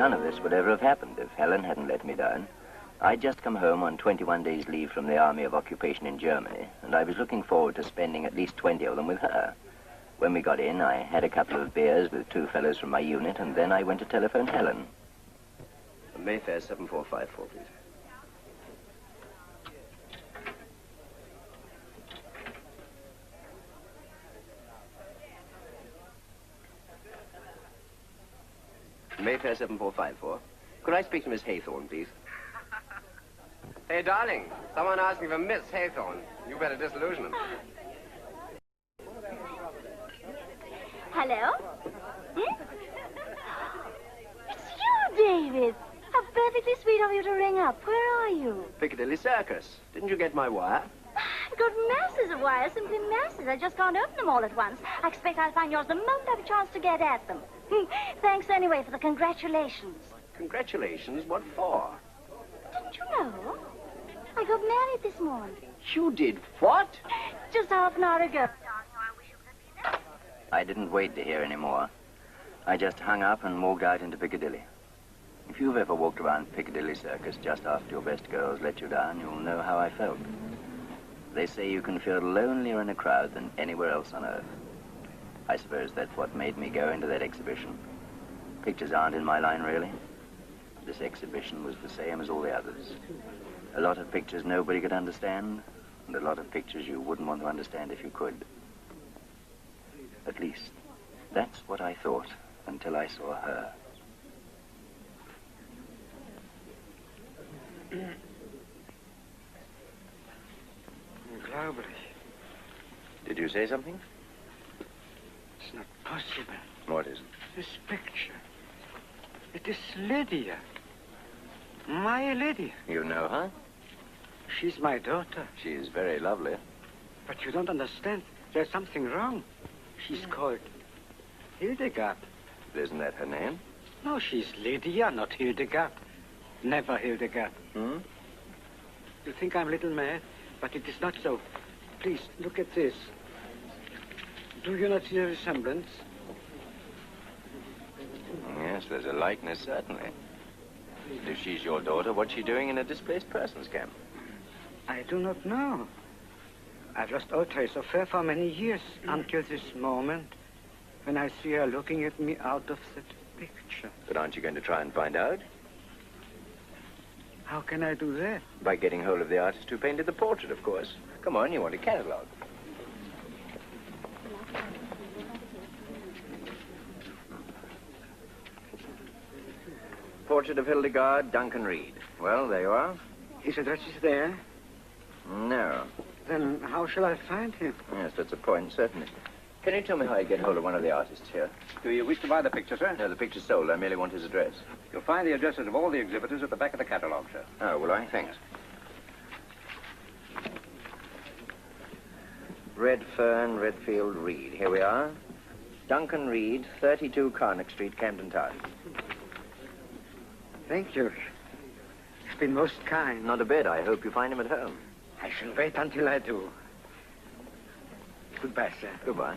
none of this would ever have happened if Helen hadn't let me down. I'd just come home on 21 days' leave from the Army of Occupation in Germany, and I was looking forward to spending at least 20 of them with her. When we got in, I had a couple of beers with two fellows from my unit, and then I went to telephone Helen. Mayfair 7454, please. Mayfair 7454. Could I speak to Miss Haythorne, please? Hey, darling, someone asking for Miss Haythorne. You better disillusion him. Hello? It's you, David. How perfectly sweet of you to ring up. Where are you? Piccadilly Circus. Didn't you get my wire? I've got masses of wires, simply masses. I just can't open them all at once. I expect I'll find yours the moment I have a chance to get at them. Thanks anyway for the congratulations. Congratulations? What for? Didn't you know? I got married this morning. You did what? Just half an hour ago. I didn't wait to hear any more. I just hung up and walked out into Piccadilly. If you've ever walked around Piccadilly Circus just after your best girls let you down, you'll know how I felt. They say you can feel lonelier in a crowd than anywhere else on earth. I suppose that's what made me go into that exhibition. Pictures aren't in my line, really. This exhibition was the same as all the others. A lot of pictures nobody could understand, and a lot of pictures you wouldn't want to understand if you could. At least, that's what I thought until I saw her. Unglaublich. Did you say something? It's not possible. What is it? This picture. It is Lydia. My Lydia. You know her? She's my daughter. She is very lovely. But you don't understand. There's something wrong. She's called Hildegard. Isn't that her name? No, she's Lydia, not Hildegard. Never Hildegard. You think I'm a little mad? But it is not so. Please, look at this. Do you not see a resemblance? Yes, there's a likeness, certainly. If she's your daughter, what's she doing in a displaced persons camp? I do not know. I've lost all trace of her for many years, until this moment, when I see her looking at me out of that picture. But aren't you going to try and find out? How can I do that? By getting hold of the artist who painted the portrait, of course. Come on, you want a catalogue. Portrait of Hildegard, Duncan Reed. Well, there you are. His address is there? No. Then how shall I find him? Yes, that's a point, certainly. Can you tell me how I get hold of one of the artists here? Do you wish to buy the picture, sir? No, the picture's sold. I merely want his address. You'll find the addresses of all the exhibitors at the back of the catalogue, sir. Oh, will I? Thanks. Redfern, Redfield, Reed. Here we are. Duncan Reed, 32 Carnac Street, Camden Town. Thank you. It's been most kind. Not a bit. I hope you find him at home. I shall wait until I do. Goodbye, sir. Goodbye.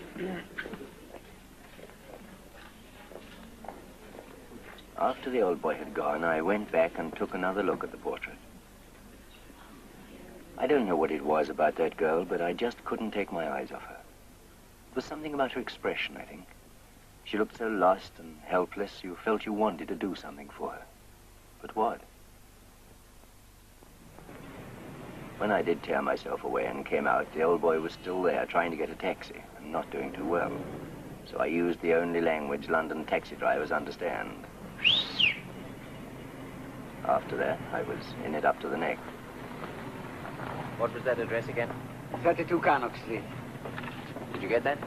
After the old boy had gone, I went back and took another look at the portrait. I don't know what it was about that girl, but I just couldn't take my eyes off her. It was something about her expression, I think. She looked so lost and helpless, you felt you wanted to do something for her. But what? When I did tear myself away and came out, the old boy was still there trying to get a taxi and not doing too well. So I used the only language London taxi drivers understand. After that, I was in it up to the neck. What was that address again? 32 Carnock Street. Did you get that?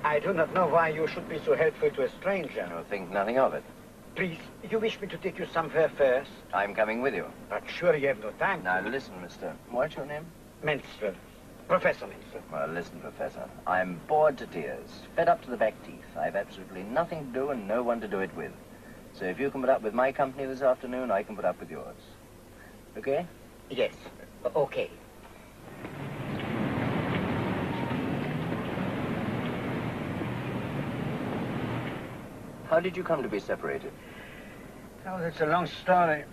I do not know why you should be so helpful to a stranger. I'll think nothing of it. Please, you wish me to take you somewhere first? I'm coming with you. But surely you have no time. Now, listen, mister. What's your name? Menzel. Professor Menzel. Well, listen, Professor. I'm bored to tears, fed up to the back teeth. I've absolutely nothing to do and no one to do it with. So if you can put up with my company this afternoon, I can put up with yours. Okay? Yes. Okay. How did you come to be separated? Oh, that's a long story.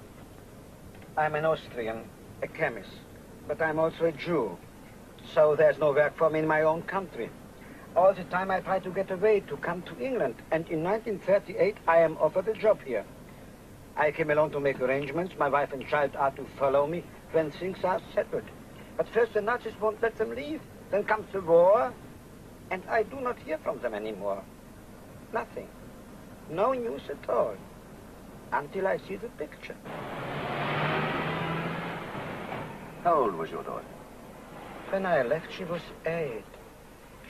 I'm an Austrian, a chemist, but I'm also a Jew. So there's no work for me in my own country. All the time I try to get away, to come to England. And in 1938, I am offered a job here. I came along to make arrangements. My wife and child are to follow me when things are settled. But first the Nazis won't let them leave. Then comes the war, and I do not hear from them anymore. Nothing. No news at all. Until I see the picture. How old was your daughter? When I left, she was 8.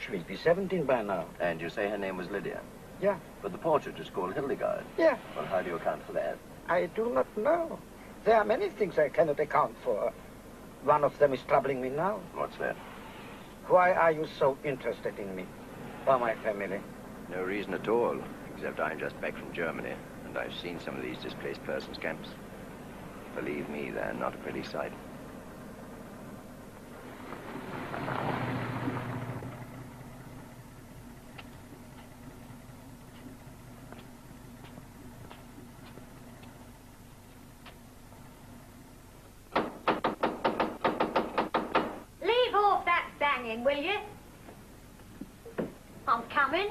She will be 17 by now. And you say her name was Lydia? Yeah. But the portrait is called Hildegard. Yeah. Well, how do you account for that? I do not know. There are many things I cannot account for. One of them is troubling me now. What's that? Why are you so interested in me or my family? No reason at all, except I'm just back from Germany, and I've seen some of these displaced persons camps. Believe me, they're not a pretty sight. Will you? I'm coming.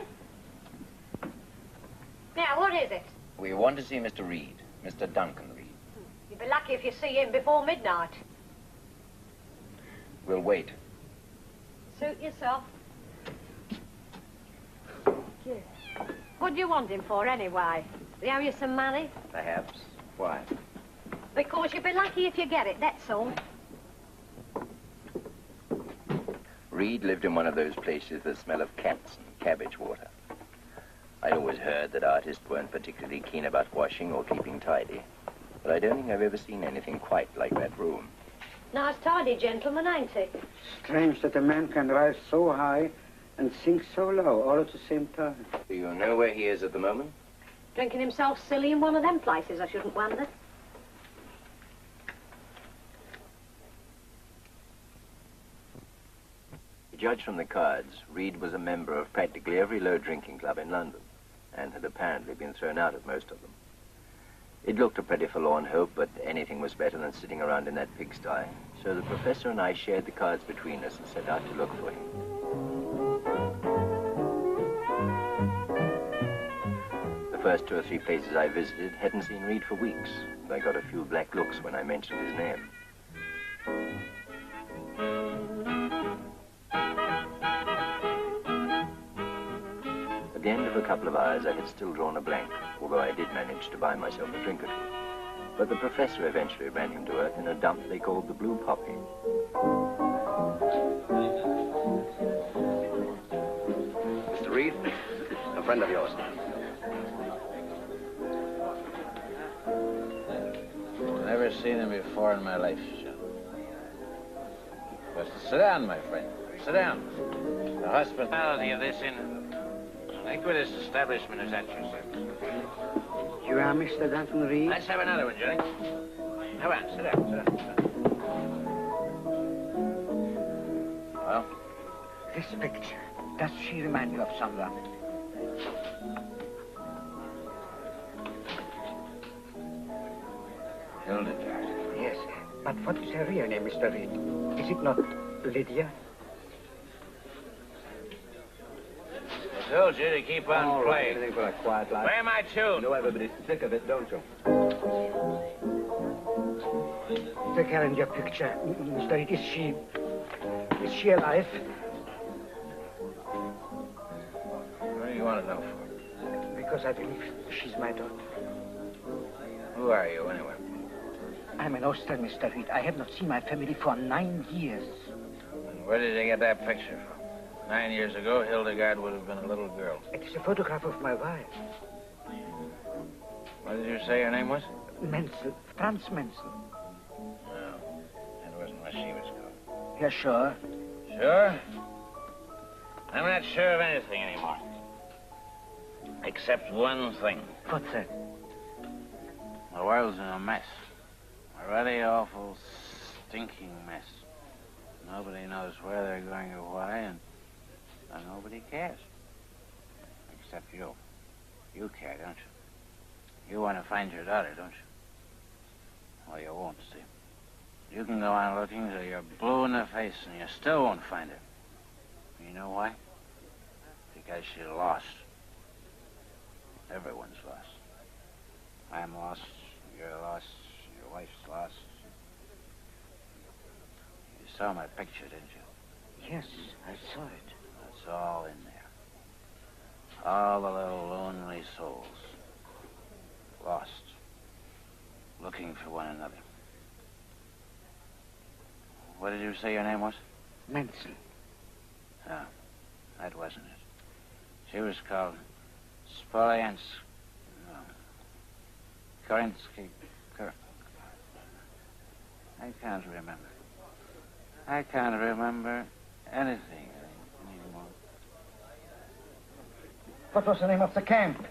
Now, what is it? We want to see Mr. Reed, Mr. Duncan Reed. You'll be lucky if you see him before midnight. We'll wait. Suit yourself. Yeah. What do you want him for, anyway? They owe you some money? Perhaps. Why? Because you'll be lucky if you get it, that's all. Reed lived in one of those places that smell of cats and cabbage water. I always heard that artists weren't particularly keen about washing or keeping tidy. But I don't think I've ever seen anything quite like that room. Nice tidy gentleman, ain't he? Strange that a man can rise so high and sink so low all at the same time. Do you know where he is at the moment? Drinking himself silly in one of them places, I shouldn't wonder. Judged from the cards, Reed was a member of practically every low drinking club in London, and had apparently been thrown out of most of them. It looked a pretty forlorn hope, but anything was better than sitting around in that pigsty, so the professor and I shared the cards between us and set out to look for him. The first 2 or 3 places I visited hadn't seen Reed for weeks, and I got a few black looks when I mentioned his name. At the end of a couple of hours, I had still drawn a blank, although I did manage to buy myself a drink or two. But the professor eventually ran him to earth in a dump they called the Blue Poppy. Mr. Reed, a friend of yours. Never seen him before in my life, John. But sit down, my friend. Sit down. The hospitality of this iniquitous establishment is at your service. You are Mr. Duncan Reed? Let's have another one, Johnny. Come on, sit down, sit down. Well? This picture, does she remind you of someone? Hildegard. Yes, but what is her real name, Mr. Reed? Is it not Lydia? I told you to keep on playing. Anything for a quiet life. Play my tune. You know everybody's sick of it, don't you? The girl in your picture, Mr. Reed, is she alive? What do you want to know for? Because I believe she's my daughter. Who are you, anyway? I'm an Austrian, Mr. Reed. I have not seen my family for 9 years. And where did you get that picture from? 9 years ago, Hildegard would have been a little girl. It is a photograph of my wife. What did you say your name was? Menzel, Franz Menzel. No, that wasn't what she was called. You're sure? Sure? I'm not sure of anything anymore. Except one thing. What's that? The world's in a mess. A really awful, stinking mess. Nobody knows where they're going or why, and nobody cares. Except you. You care, don't you? You want to find your daughter, don't you? Well, you won't, see. You can go on looking till you're blue in the face and you still won't find her. You know why? Because she's lost. Everyone's lost. I'm lost, you're lost, your wife's lost. You saw my picture, didn't you? Yes, I saw it. It's all in there. All the little lonely souls. Lost. Looking for one another. What did you say your name was? Menzel. No, that wasn't it. She was called Spoliansk. No. Kerensky. I can't remember. I can't remember anything anymore. What was the name of the camp?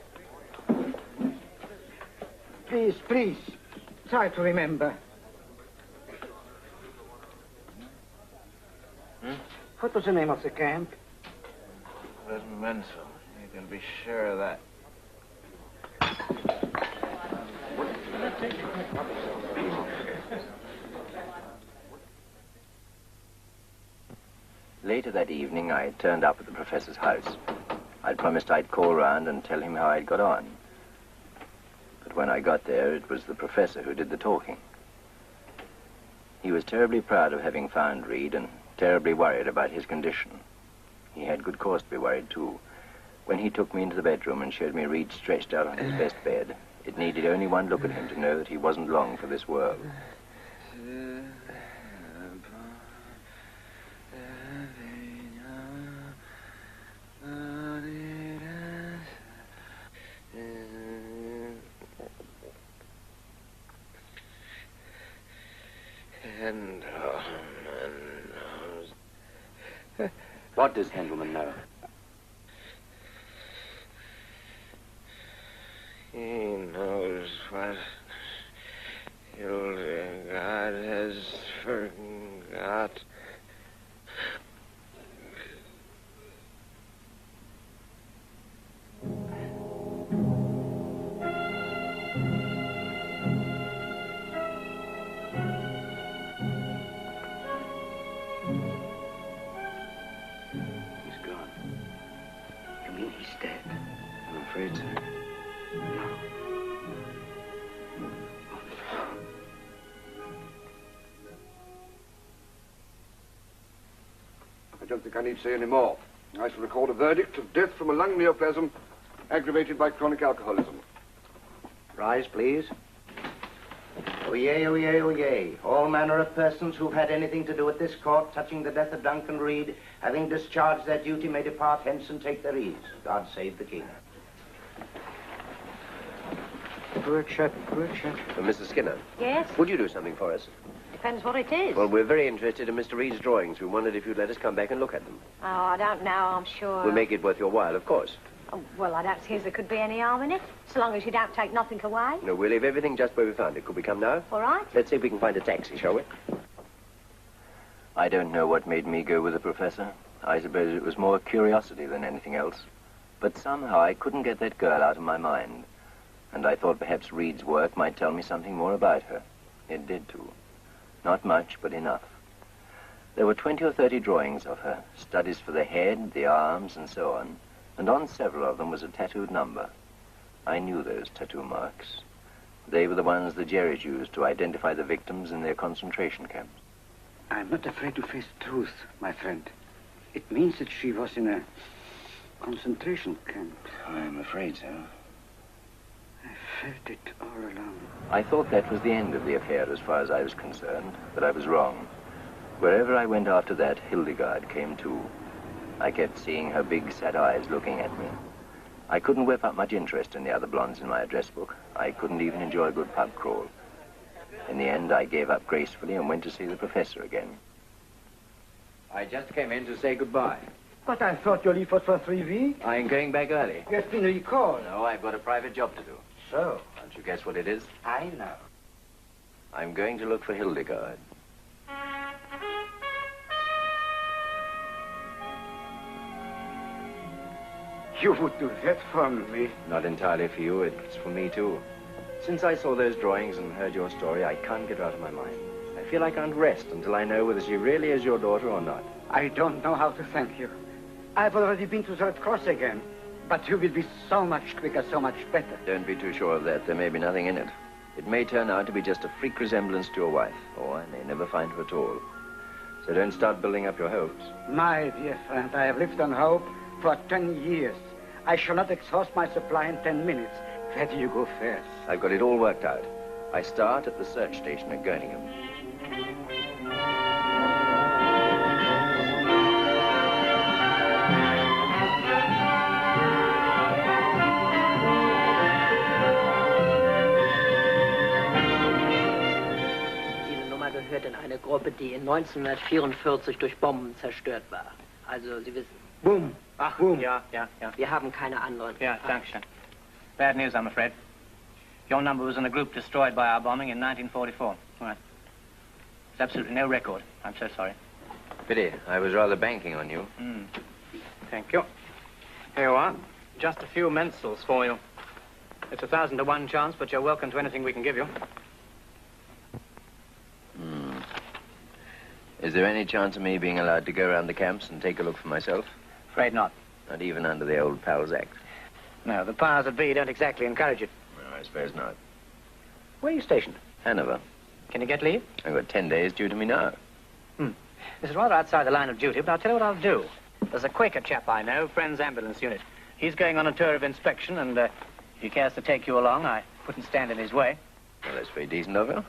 Please, please, try to remember. What was the name of the camp? It was Menzel. You can be sure of that. Later that evening, I turned up at the professor's house. I'd promised I'd call round and tell him how I'd got on. But when I got there, it was the professor who did the talking. He was terribly proud of having found Reed and terribly worried about his condition. He had good cause to be worried, too. When he took me into the bedroom and showed me Reed stretched out on his best bed, it needed only one look at him to know that he wasn't long for this world. What does Hendelman know? He knows what Hildegard has forgot. I don't think I need say any more. I shall record a verdict of death from a lung neoplasm aggravated by chronic alcoholism. Rise, please. Oyez, oyez, oyez. All manner of persons who've had anything to do with this court touching the death of Duncan Reed, having discharged their duty, may depart hence and take their ease. God save the King. Good shot, good shot. Mrs. Skinner, Yes? would you do something for us? Depends what it is. Well, we're very interested in Mr. Reed's drawings. We wondered if you'd let us come back and look at them. Oh, I don't know, I'm sure. We'll make it worth your while, of course. Oh, well, I don't see as there could be any harm in it, so long as you don't take nothing away. No, we'll leave everything just where we found it. Could we come now? All right. Let's see if we can find a taxi, shall we? I don't know what made me go with the professor. I suppose it was more curiosity than anything else. But somehow I couldn't get that girl out of my mind. And I thought perhaps Reed's work might tell me something more about her. It did, too. Not much, but enough. There were 20 or 30 drawings of her, studies for the head, the arms, and so on. And on several of them was a tattooed number. I knew those tattoo marks. They were the ones the Jerrys used to identify the victims in their concentration camps. I'm not afraid to face the truth, my friend. It means that she was in a concentration camp. I'm afraid so. I felt it all along. I thought that was the end of the affair as far as I was concerned, but I was wrong. Wherever I went after that, Hildegard came too. I kept seeing her big sad eyes looking at me. I couldn't whip up much interest in the other blondes in my address book. I couldn't even enjoy a good pub crawl. In the end, I gave up gracefully and went to see the professor again. I just came in to say goodbye. But I thought your leave was for 3 weeks. I'm going back early. You have been recalled. No, I've got a private job to do. So, Can't you guess what it is? I know. I'm going to look for Hildegard. You would do that for me? Not entirely for you, it's for me too. Since I saw those drawings and heard your story, I can't get her out of my mind. I feel I can't rest until I know whether she really is your daughter or not. I don't know how to thank you. I've already been to the Red Cross again. But you will be so much quicker, so much better. Don't be too sure of that. There may be nothing in it. It may turn out to be just a freak resemblance to your wife, or I may never find her at all. So don't start building up your hopes. My dear friend, I have lived on hope for 10 years. I shall not exhaust my supply in 10 minutes. Where do you go first? I've got it all worked out. I start at the search station at Birmingham. Gehört in eine Gruppe, die in 1944 durch Bomben zerstört war. Also, Sie wissen. Boom. Ach, Boom. Ja. Wir haben keine anderen. Yeah, thanks. Bad news, I'm afraid. Your number was in a group destroyed by our bombing in 1944. Right. There's absolutely no record. I'm so sorry. Pity. I was rather banking on you. Thank you. Here you are. Just a few Menzels for you. It's 1,000 to 1 chance, but you're welcome to anything we can give you. Is there any chance of me being allowed to go around the camps and take a look for myself? Afraid not. Not even under the old Pals Act? No, the powers that be don't exactly encourage it. Well, I suppose not. Where are you stationed? Hanover. Can you get leave? I've got 10 days due to me now. This is rather outside the line of duty, but I'll tell you what I'll do. There's a Quaker chap I know, Friends Ambulance Unit. He's going on a tour of inspection, and if he cares to take you along, I wouldn't stand in his way. Well, that's very decent of you.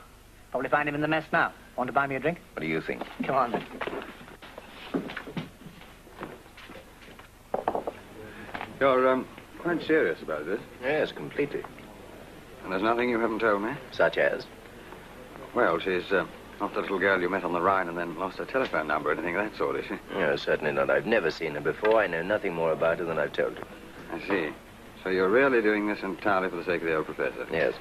Probably find him in the mess now. Want to buy me a drink? What do you think? Come on, then. You're, quite serious about this? Yes, completely. And there's nothing you haven't told me? Such as? Well, she's, not the little girl you met on the Rhine and then lost her telephone number or anything of that sort, is she? No, certainly not. I've never seen her before. I know nothing more about her than I've told you. I see. So you're really doing this entirely for the sake of the old professor? Yes.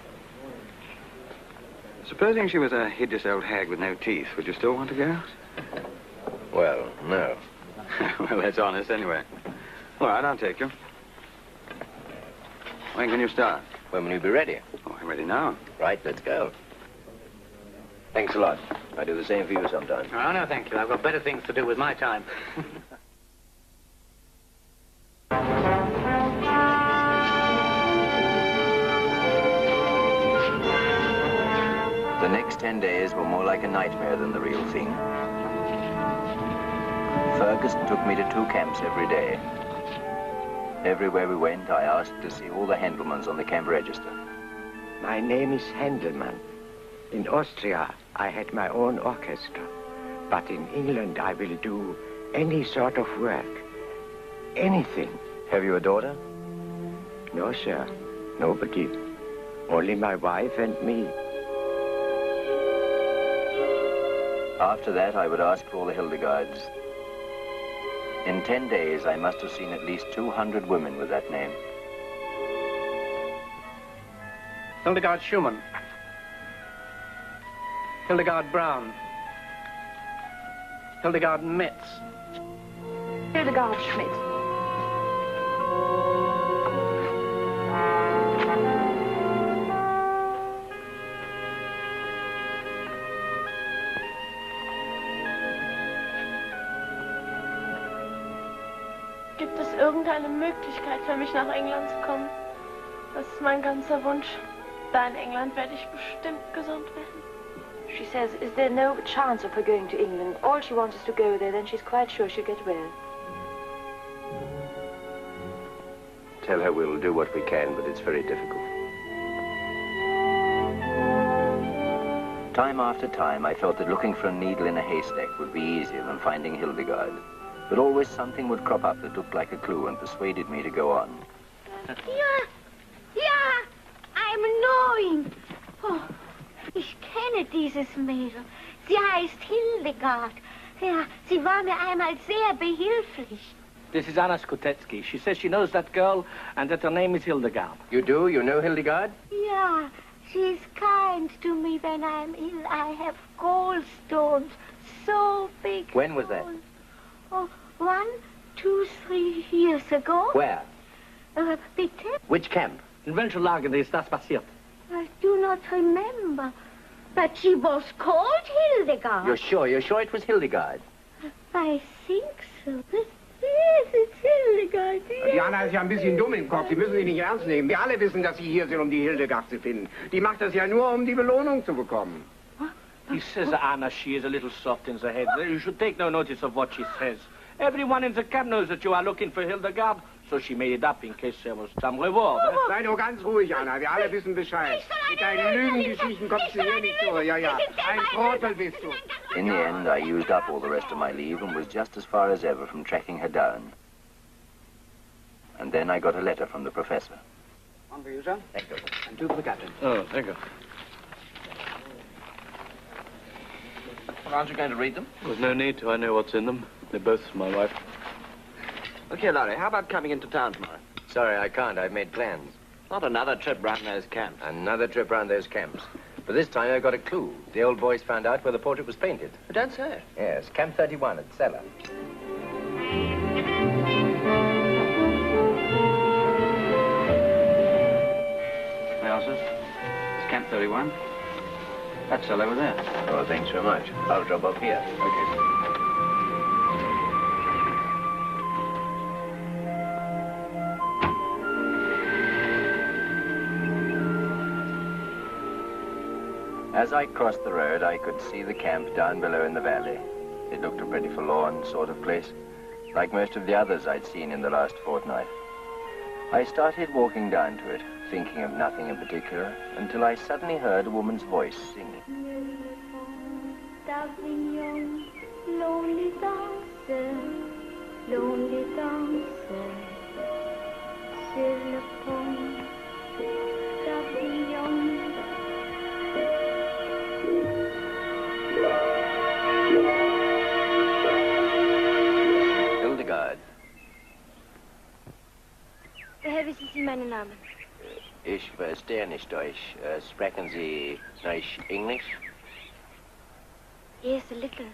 Supposing she was a hideous old hag with no teeth, would you still want to go? Well, no. Well, that's honest anyway. All right, I'll take you. When can you start? When will you be ready? Oh, I'm ready now. Right, let's go. Thanks a lot. I do the same for you sometime. Oh, no, thank you. I've got better things to do with my time. The next 10 days were more like a nightmare than the real thing. Ferguson took me to 2 camps every day. Everywhere we went, I asked to see all the Handelmans on the camp register. My name is Handelman. In Austria, I had my own orchestra. But in England, I will do any sort of work. Anything. Have you a daughter? No, sir. Nobody. Only my wife and me. After that, I would ask for all the Hildegardes. In 10 days, I must have seen at least 200 women with that name. Hildegard Schumann. Hildegard Brown. Hildegard Metz. Hildegard Schmidt. Gibt es irgendeine Möglichkeit für mich, nach England zu kommen? Das ist mein ganzer Wunsch. Da in England werde ich bestimmt gesund werden. She says, is there no chance of her going to England? All she wants is to go there, then she's quite sure she'll get well. Tell her we'll do what we can, but it's very difficult. Time after time, I felt that looking for a needle in a haystack would be easier than finding Hildegard. But always something would crop up that looked like a clue and persuaded me to go on. Ja, I'm knowing. Oh, ich kenne dieses Mädel. Sie heißt Hildegard. Ja, sie war mir einmal sehr behilflich. This is Anna Skutetsky. She says she knows that girl and that her name is Hildegard. You do? You know Hildegard? Ja, she's kind to me when I'm ill. I have gallstones, so big. When was that? Oh, 1, 2, 3 years ago. Where? Bitte? Which camp? In welcher Lage ist das passiert? I do not remember. But she was called Hildegard. You're sure? You're sure it was Hildegard? I think so. Yes, it's Hildegard. Yes. Diana ist ja ein bisschen dumm im Kopf. Sie müssen sie nicht ernst nehmen. Wir alle wissen, dass Sie hier sind, um die Hildegard zu finden. Die macht das ja nur, um die Belohnung zu bekommen. He says Anna, she is a little soft in the head. You should take no notice of what she says. Everyone in the camp knows that you are looking for Hildegard, so she made it up in case there was some reward. Sei nur ganz ruhig, Anna. Wir alle wissen Bescheid. Mit deinen Lügengeschichten kommst du hier nicht durch. Ja, ja. Ein Trottel bist du. In the end, I used up all the rest of my leave and was just as far as ever from tracking her down. And then I got a letter from the professor. One for you, sir. Thank you. And two for the captain. Oh, thank you. Well, aren't you going to read them? There's no need to. I know what's in them. They're both for my wife. Look here, Larry, how about coming into town tomorrow? Sorry, I can't. I've made plans. Not another trip round those camps. Another trip round those camps. But this time I got a clue. The old boys found out where the portrait was painted. You don't say. Yes, Camp 31 at Cellar. Well, sir, it's Camp 31. That's all over there. Oh, thanks very much. I'll drop off here. Okay, sir. As I crossed the road, I could see the camp down below in the valley. It looked a pretty forlorn sort of place, like most of the others I'd seen in the last fortnight. I started walking down to it, thinking of nothing in particular, until I suddenly heard a woman's voice singing. Davignon, lonely dancer, lonely dancer, sur le pont d'Avignon. Hildegard. Woher wissen Sie meinen Namen? Ich verstehe nicht Deutsch. Sprechen Sie nicht English? Yes, a little.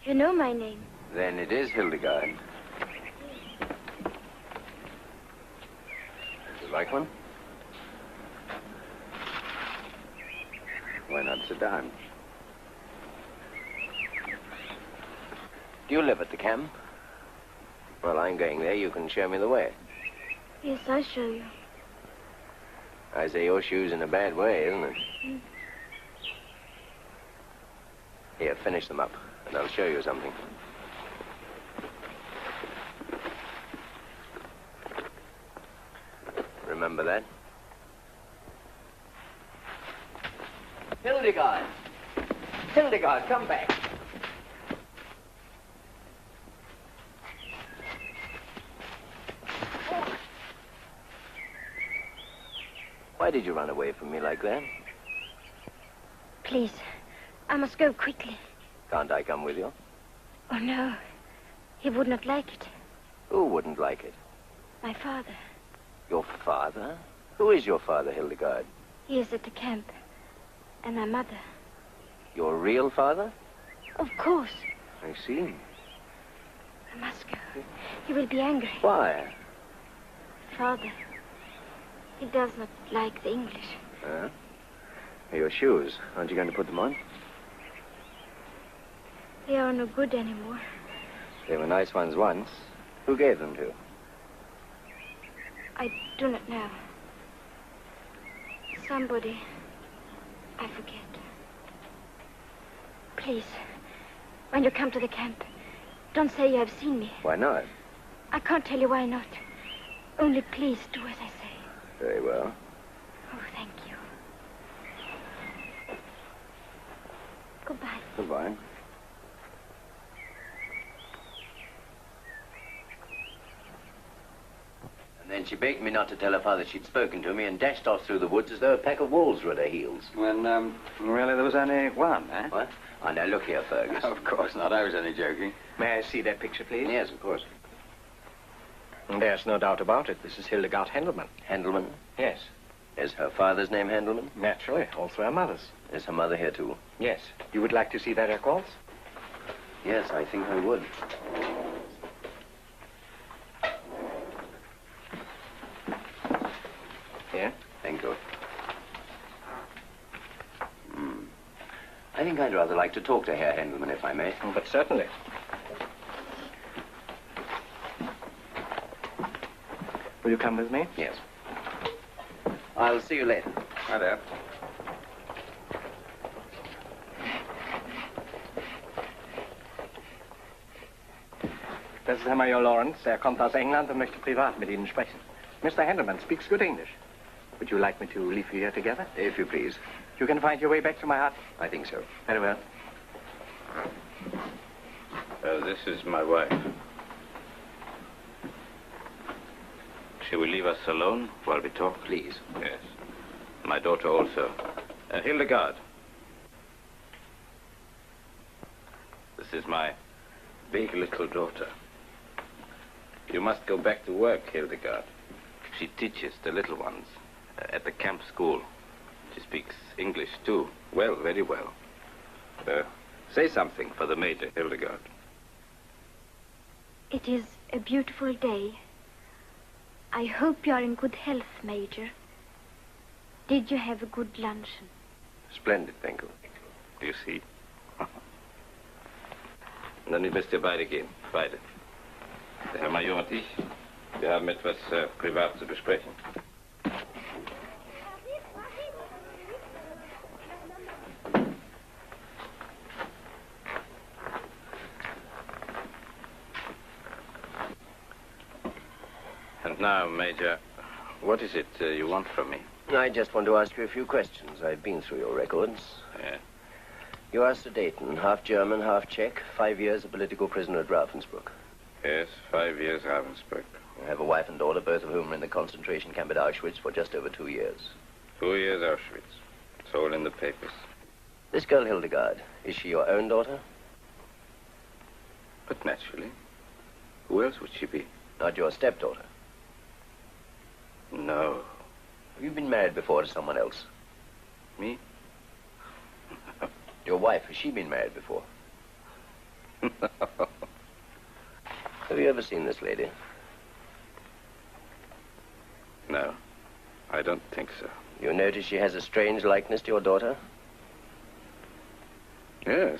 You know my name. Then it is Hildegard. Would you like one? Why not sit down? Do you live at the camp? Well, I'm going there. You can show me the way. Yes, I'll show you. I say your shoe's in a bad way, isn't it? Mm. Here, finish them up, and I'll show you something. Remember that? Hildegard! Hildegard, come back. Why did you run away from me like that? Please, I must go quickly. Can't I come with you? Oh, no. He would not like it. Who wouldn't like it? My father. Your father? Who is your father, Hildegard? He is at the camp. And my mother. Your real father? Of course. I see. I must go. He will be angry. Why? Father. He does not like the English. Huh? Your shoes. Aren't you going to put them on? They are no good anymore. They were nice ones once. Who gave them to you? I do not know. Somebody. I forget. Please, when you come to the camp, don't say you have seen me. Why not? I can't tell you why not. Only please do as I say. Very well. Oh, thank you. Goodbye. Goodbye. And then she begged me not to tell her father she'd spoken to me and dashed off through the woods as though a pack of wolves were at her heels. When, really, there was only one, eh? What? Oh, now, look here, Fergus. Of course not. I was only joking. May I see that picture, please? Yes, of course. There's no doubt about it. This is Hildegard Handelman. Handelman? Yes. Is her father's name Handelman? Naturally. Also her mother's. Is her mother here, too? Yes. You would like to see their records? Yes, I think I would. Thank you. I think I'd rather like to talk to Herr Hendelman, if I may. Oh, but certainly. Will you come with me? Yes. I'll see you later. Hi there. Das ist Herr Major Lawrence. Er kommt aus England und möchte privat mit Ihnen sprechen. Mr. Hendelman speaks good English. Would you like me to leave you here together? If you please. You can find your way back to my hut? I think so. Very well. This is my wife. She will leave us alone while we talk? Please. Yes. My daughter also. Hildegard. This is my big little daughter. You must go back to work, Hildegard. She teaches the little ones at the camp school. She speaks English, too. Well, very well. Say something for the Major, Hildegard. It is a beautiful day. I hope you're in good health, Major. Did you have a good luncheon? Splendid, thank you. You see? Dann müsst ihr beide gehen. Beide. Der Herr Major und ich, wir haben etwas privat zu besprechen. And now, Major, what is it you want from me? I just want to ask you a few questions. I've been through your records. Yeah. You are Dayton, half German, half Czech, 5 years a political prisoner at Ravensbrück. Yes, 5 years Ravensbrück. You have a wife and daughter, both of whom were in the concentration camp at Auschwitz for just over 2 years. 2 years Auschwitz. It's all in the papers. This girl, Hildegard, is she your own daughter? But naturally. Who else would she be? Not your stepdaughter? No. Have you been married before to someone else? Me? Your wife, has she been married before? Have you ever seen this lady? No, I don't think so. You notice she has a strange likeness to your daughter? Yes,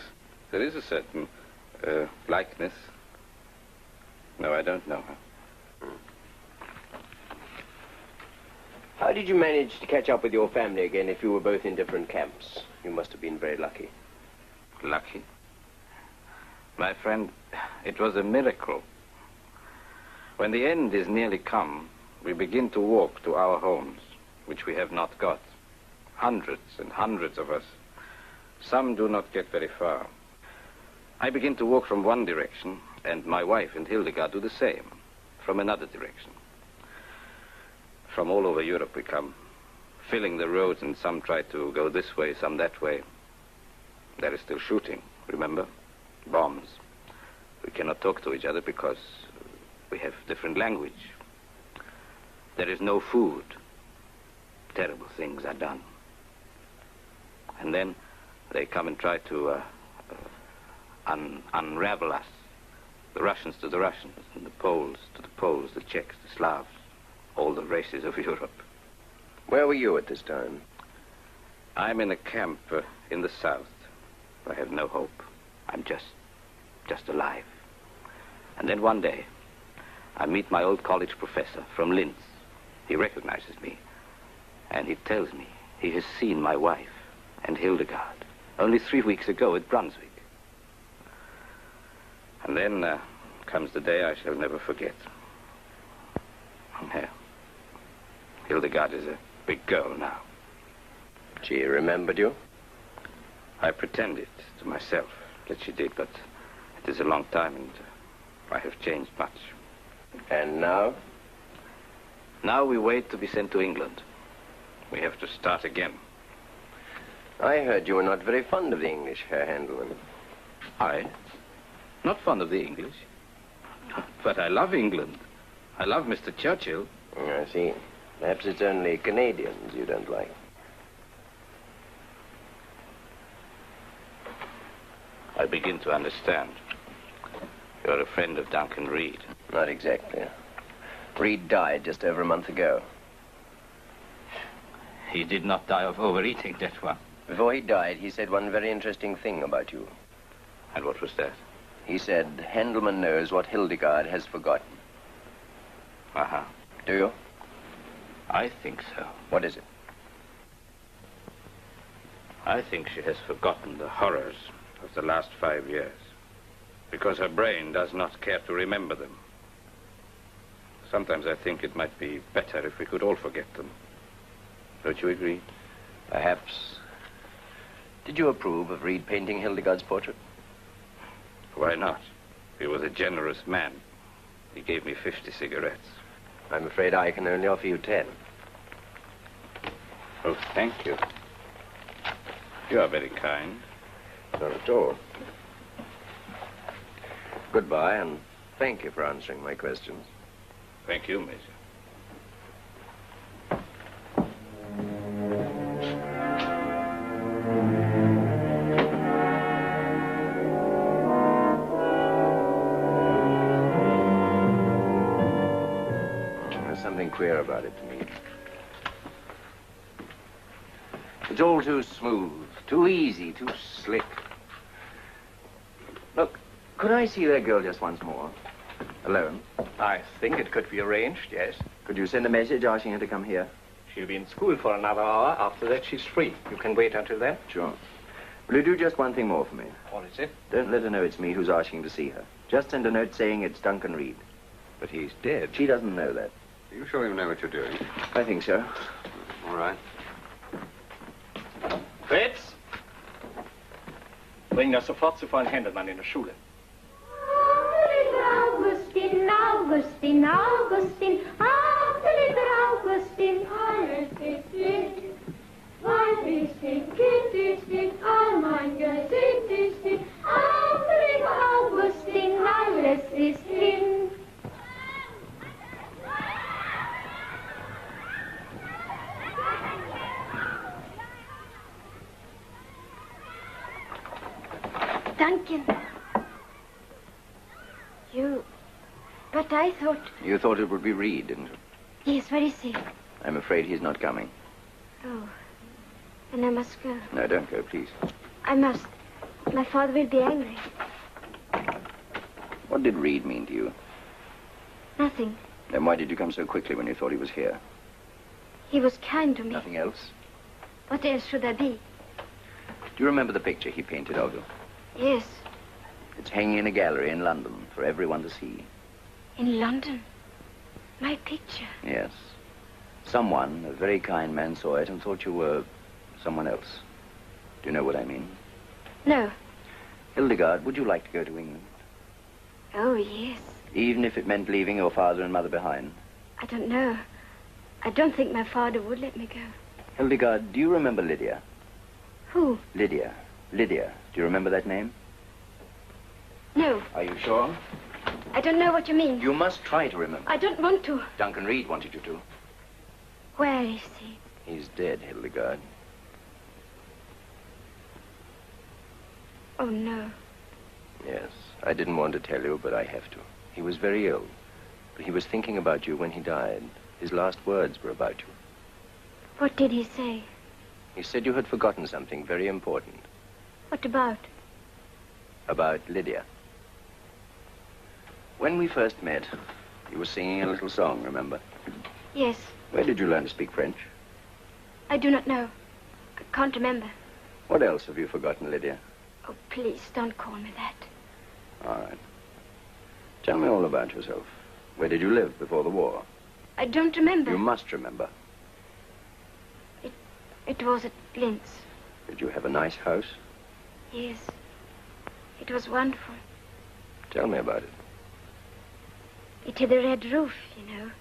there is a certain likeness. No, I don't know her. How did you manage to catch up with your family again if you were both in different camps? You must have been very lucky. Lucky? My friend, it was a miracle. When the end is nearly come, we begin to walk to our homes, which we have not got. Hundreds and hundreds of us. Some do not get very far. I begin to walk from one direction, and my wife and Hildegard do the same, from another direction. From all over Europe we come, filling the roads, and some try to go this way, some that way. There is still shooting, remember? Bombs. We cannot talk to each other because we have different language. There is no food. Terrible things are done. And then they come and try to unravel us. The Russians to the Russians, and the Poles to the Poles, the Czechs, the Slavs, all the races of Europe. Where were you at this time? I'm in a camp in the south. I have no hope. I'm just alive. And then one day, I meet my old college professor from Linz. He recognizes me, and he tells me he has seen my wife and Hildegard only 3 weeks ago at Brunswick. And then comes the day I shall never forget. Yeah. Hildegard is a big girl now. She remembered you? I pretended to myself that she did, but it is a long time, and I have changed much. And now? Now we wait to be sent to England. We have to start again. I heard you were not very fond of the English, Herr Hendelman. I? Not fond of the English. But I love England. I love Mr. Churchill. I see. Perhaps it's only Canadians you don't like. I begin to understand. You're a friend of Duncan Reed. Not exactly. Reed died just over a month ago. He did not die of overeating, that one. Before he died, he said one very interesting thing about you. And what was that? He said, Handelman knows what Hildegard has forgotten. Uh-huh. Do you? I think so. What is it? I think she has forgotten the horrors of the last 5 years, because her brain does not care to remember them. Sometimes I think it might be better if we could all forget them. Don't you agree? Perhaps. Did you approve of Reed painting Hildegard's portrait? Why not? He was a generous man. He gave me 50 cigarettes. I'm afraid I can only offer you 10. Oh, thank you. You are very kind. Not at all. Goodbye, and thank you for answering my questions. Thank you, Major. There's something queer about it to me. It's all too smooth, too easy, too slick. Look, could I see that girl just once more? Alone? I think it could be arranged, yes. Could you send a message asking her to come here? She'll be in school for another hour. After that, she's free. You can wait until then. Sure. Will you do just one thing more for me? What is it? Don't let her know it's me who's asking to see her. Just send a note saying it's Duncan Reed. But he's dead. She doesn't know that. You sure you know what you're doing? I think so. All right. Fritz! Bring das sofort zu Frau Händelmann in der Schule. Augustin, Augustin, Augustin, ach, der liebe Augustin, alles ist Licht. Weiß ist nicht, Kind ist nicht, all mein Gesicht ist nicht, ach, der liebe Augustin, alles ist hin. Duncan. But I thought... You thought it would be Reed, didn't you? Yes, where is he? I'm afraid he's not coming. Oh, then I must go. No, don't go, please. I must. My father will be angry. What did Reed mean to you? Nothing. Then why did you come so quickly when you thought he was here? He was kind to me. Nothing else? What else should I be? Do you remember the picture he painted of you? Yes. It's hanging in a gallery in London for everyone to see. In London? My picture? Yes. Someone, a very kind man, saw it and thought you were someone else. Do you know what I mean? No. Hildegard, would you like to go to England? Oh, yes. Even if it meant leaving your father and mother behind? I don't know. I don't think my father would let me go. Hildegard, do you remember Lydia? Who? Lydia. Lydia. Do you remember that name? No. Are you sure? I don't know what you mean. You must try to remember. I don't want to. Duncan Reed wanted you to. Where is he? He's dead, Hildegard. Oh, no. Yes, I didn't want to tell you, but I have to. He was very ill. But he was thinking about you when he died. His last words were about you. What did he say? He said you had forgotten something very important. What about? About Lydia. When we first met, you were singing a little song, remember? Yes. Where did you learn to speak French? I do not know. I can't remember. What else have you forgotten, Lydia? Oh, please, don't call me that. All right. Tell me all about yourself. Where did you live before the war? I don't remember. You must remember. It was at Blint's. Did you have a nice house? Yes. It was wonderful. Tell me about it. It had a red roof, you know,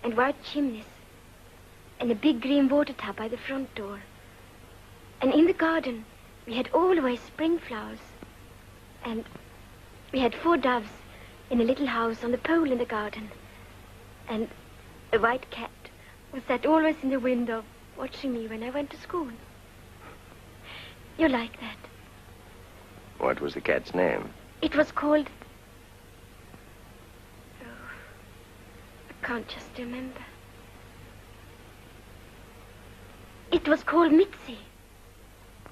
and white chimneys, and a big green water tub by the front door. And in the garden, we had always spring flowers. And we had 4 doves in a little house on the pole in the garden. And a white cat was sat always in the window watching me when I went to school. You like that? What was the cat's name? It was called... Oh, I can't just remember. It was called Mitzi.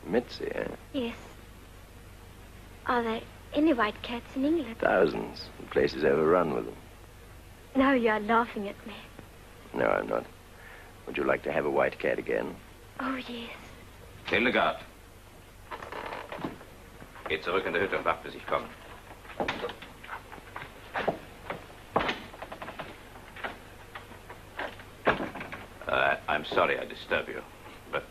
Mitzi, eh? Yes. Are there any white cats in England? Thousands. The place is overrun with them. Now you are laughing at me. No, I'm not. Would you like to have a white cat again? Oh, yes. Hildegard. Geh zurück in die Hütte und wach, bis ich komme. I'm sorry I disturb you, but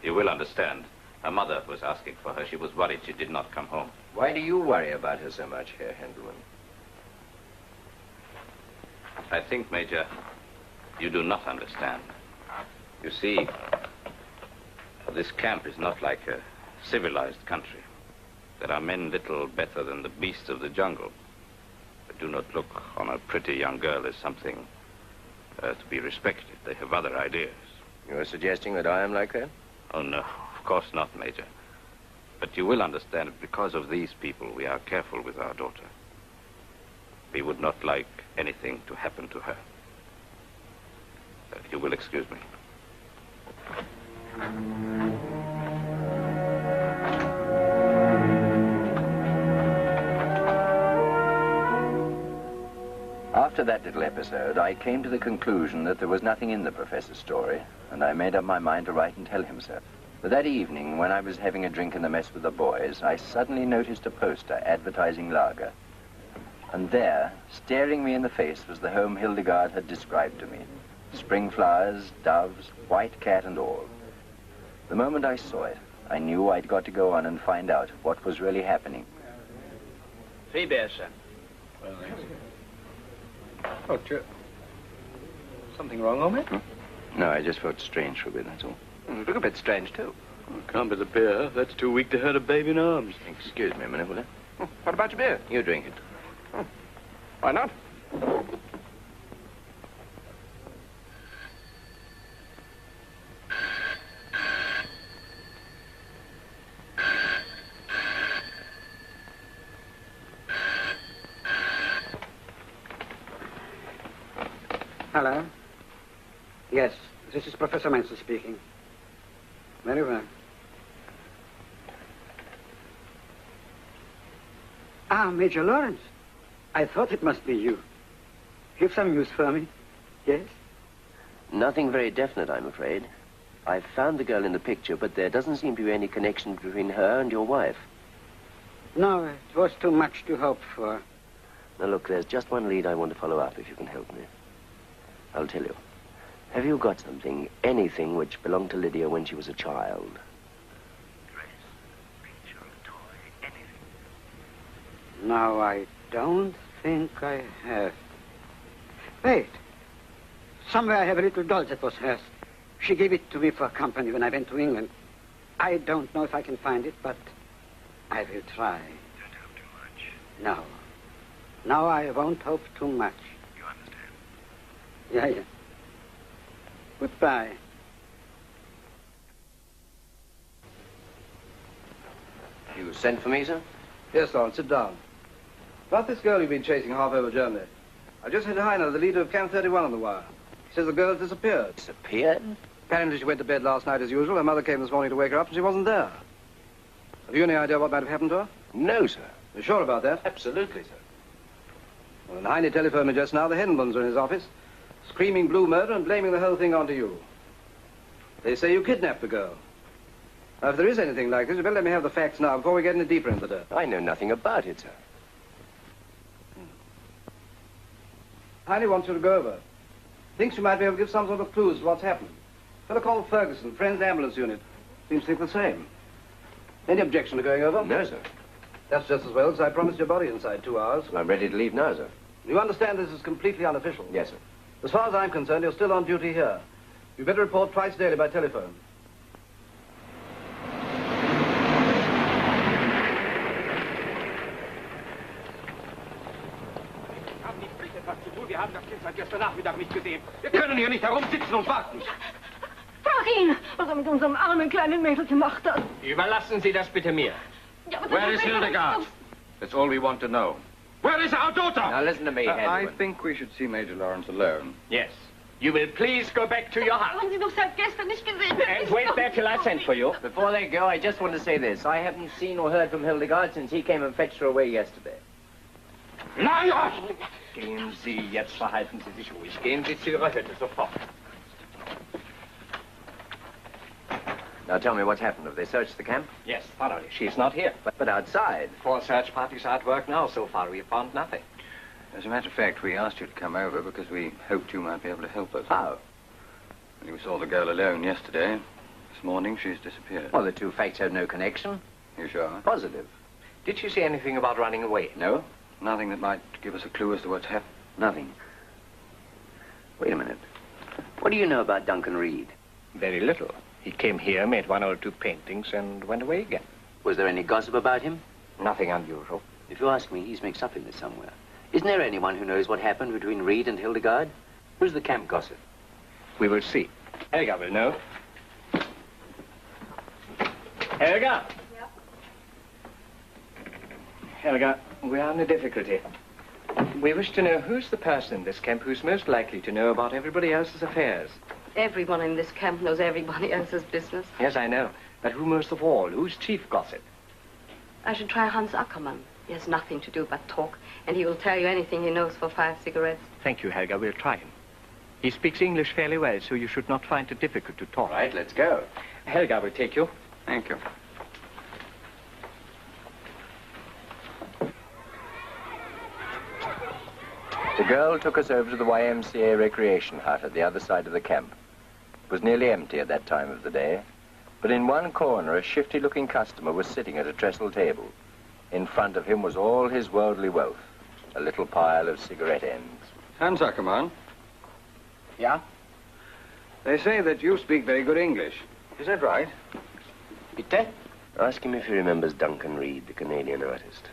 you will understand. Her mother was asking for her. She was worried she did not come home. Why do you worry about her so much, Herr Hendelman? I think, Major, you do not understand. You see, this camp is not like a civilized country. There are men little better than the beasts of the jungle. But do not look on a pretty young girl as something to be respected. They have other ideas. You're suggesting that I am like that? Oh, no, of course not, Major. But you will understand that because of these people, we are careful with our daughter. We would not like anything to happen to her. You will excuse me. After that little episode, I came to the conclusion that there was nothing in the professor's story, and I made up my mind to write and tell him so. But that evening, when I was having a drink in the mess with the boys, I suddenly noticed a poster advertising lager. And there, staring me in the face, was the home Hildegard had described to me. Spring flowers, doves, white cat and all. The moment I saw it, I knew I'd got to go on and find out what was really happening. 3 beers, sir. Well, thanks. Oh, Joe. Something wrong, Homie? No, I just felt strange for a bit, that's all. You look a bit strange, too. Can't be the beer. That's too weak to hurt a baby in arms. Excuse me a minute, will you? What about your beer? You drink it. Why not? Hello? Yes, this is Professor Menzel speaking. Very well. Ah, Major Lawrence. I thought it must be you. You've some news for me? Yes? Nothing very definite, I'm afraid. I've found the girl in the picture, but there doesn't seem to be any connection between her and your wife. No, it was too much to hope for. Now, look, there's just one lead I want to follow up, if you can help me. I'll tell you. Have you got something, anything which belonged to Lydia when she was a child? Dress, picture, toy, anything. No, I don't think I have. Wait. Somewhere I have a little doll that was hers. She gave it to me for company when I went to England. I don't know if I can find it, but I will try. Don't hope too much. No. No, I won't hope too much. You understand? Yeah. Goodbye. You sent for me, sir? Yes, Lawrence, sit down. About this girl you've been chasing half over Germany. I just had Heiner, the leader of Camp 31, on the wire. He says the girl's disappeared. Disappeared? Apparently she went to bed last night as usual. Her mother came this morning to wake her up and she wasn't there. Have you any idea what might have happened to her? No, sir. You're sure about that? Absolutely, sir. Well, when Heine telephoned me just now, the Hendelmans are in his office, screaming blue murder and blaming the whole thing onto you. They say you kidnapped the girl. Now, if there is anything like this, you better let me have the facts now before we get any deeper into the dirt. I know nothing about it, sir. Heine wants you to go over. Thinks you might be able to give some sort of clues to what's happened. A fellow called Ferguson, Friends Ambulance Unit. Seems to think the same. Any objection to going over? No, sir. That's just as well, because I promised your body inside 2 hours. Well, I'm ready to leave now, sir. You understand this is completely unofficial? Yes, sir. As far as I'm concerned, you're still on duty here. You better report twice daily by telephone. Wir haben das Kind seit gestern Nachmittag nicht gesehen. Wir können hier nicht herumsitzen und warten. Frag ihn, was er mit unserem armen kleinen Mädel gemacht hat. Überlassen Sie das bitte mir. Ja, aber Where is Hildegard? That's all we want to know. Where is our daughter? Now, listen to me, Hendelman. I think we should see Major Lawrence alone. Yes. You will please go back to your house. Haben Sie doch seit gestern nicht gesehen. And wait there till I send for you. Before they go, I just want to say this. I haven't seen or heard from Hildegard since he came and fetched her away yesterday. Nein! Gehen Sie, jetzt verhalten Sie sich ruhig. Gehen Sie zu Ihrer Hütte, sofort. Now tell me what's happened. Have they searched the camp? Yes, thoroughly. She's not here. But outside. 4 search parties are at work now. So far, we have found nothing. As a matter of fact, we asked you to come over because we hoped you might be able to help us. How? When we saw the girl alone yesterday. This morning, she's disappeared. Well, the two facts have no connection. You sure? Positive. Did she say anything about running away? No? Nothing that might give us a clue as to what's happened? Nothing. Wait a minute. What do you know about Duncan Reed? Very little. He came here, made 1 or 2 paintings, and went away again. Was there any gossip about him? Nothing unusual. If you ask me, he's mixed up in this somewhere. Isn't there anyone who knows what happened between Reed and Hildegard? Who's the camp gossip? We will see. Helga will know. Helga! Yeah? Helga, we are in a difficulty. We wish to know who's the person in this camp who's most likely to know about everybody else's affairs. Everyone in this camp knows everybody else's business. Yes, I know. But who most of all? Who's chief gossip? I should try Hans Ackermann. He has nothing to do but talk, and he will tell you anything he knows for 5 cigarettes. Thank you, Helga. We'll try him. He speaks English fairly well, so you should not find it difficult to talk. Right, let's go. Helga will take you. Thank you. The girl took us over to the YMCA recreation hut at the other side of the camp. It was nearly empty at that time of the day, but in one corner a shifty-looking customer was sitting at a trestle table. In front of him was all his worldly wealth, a little pile of cigarette ends. Hans Ackermann? Yeah? They say that you speak very good English. Is that right? Bitte? Ask him if he remembers Duncan Reed, the Canadian artist.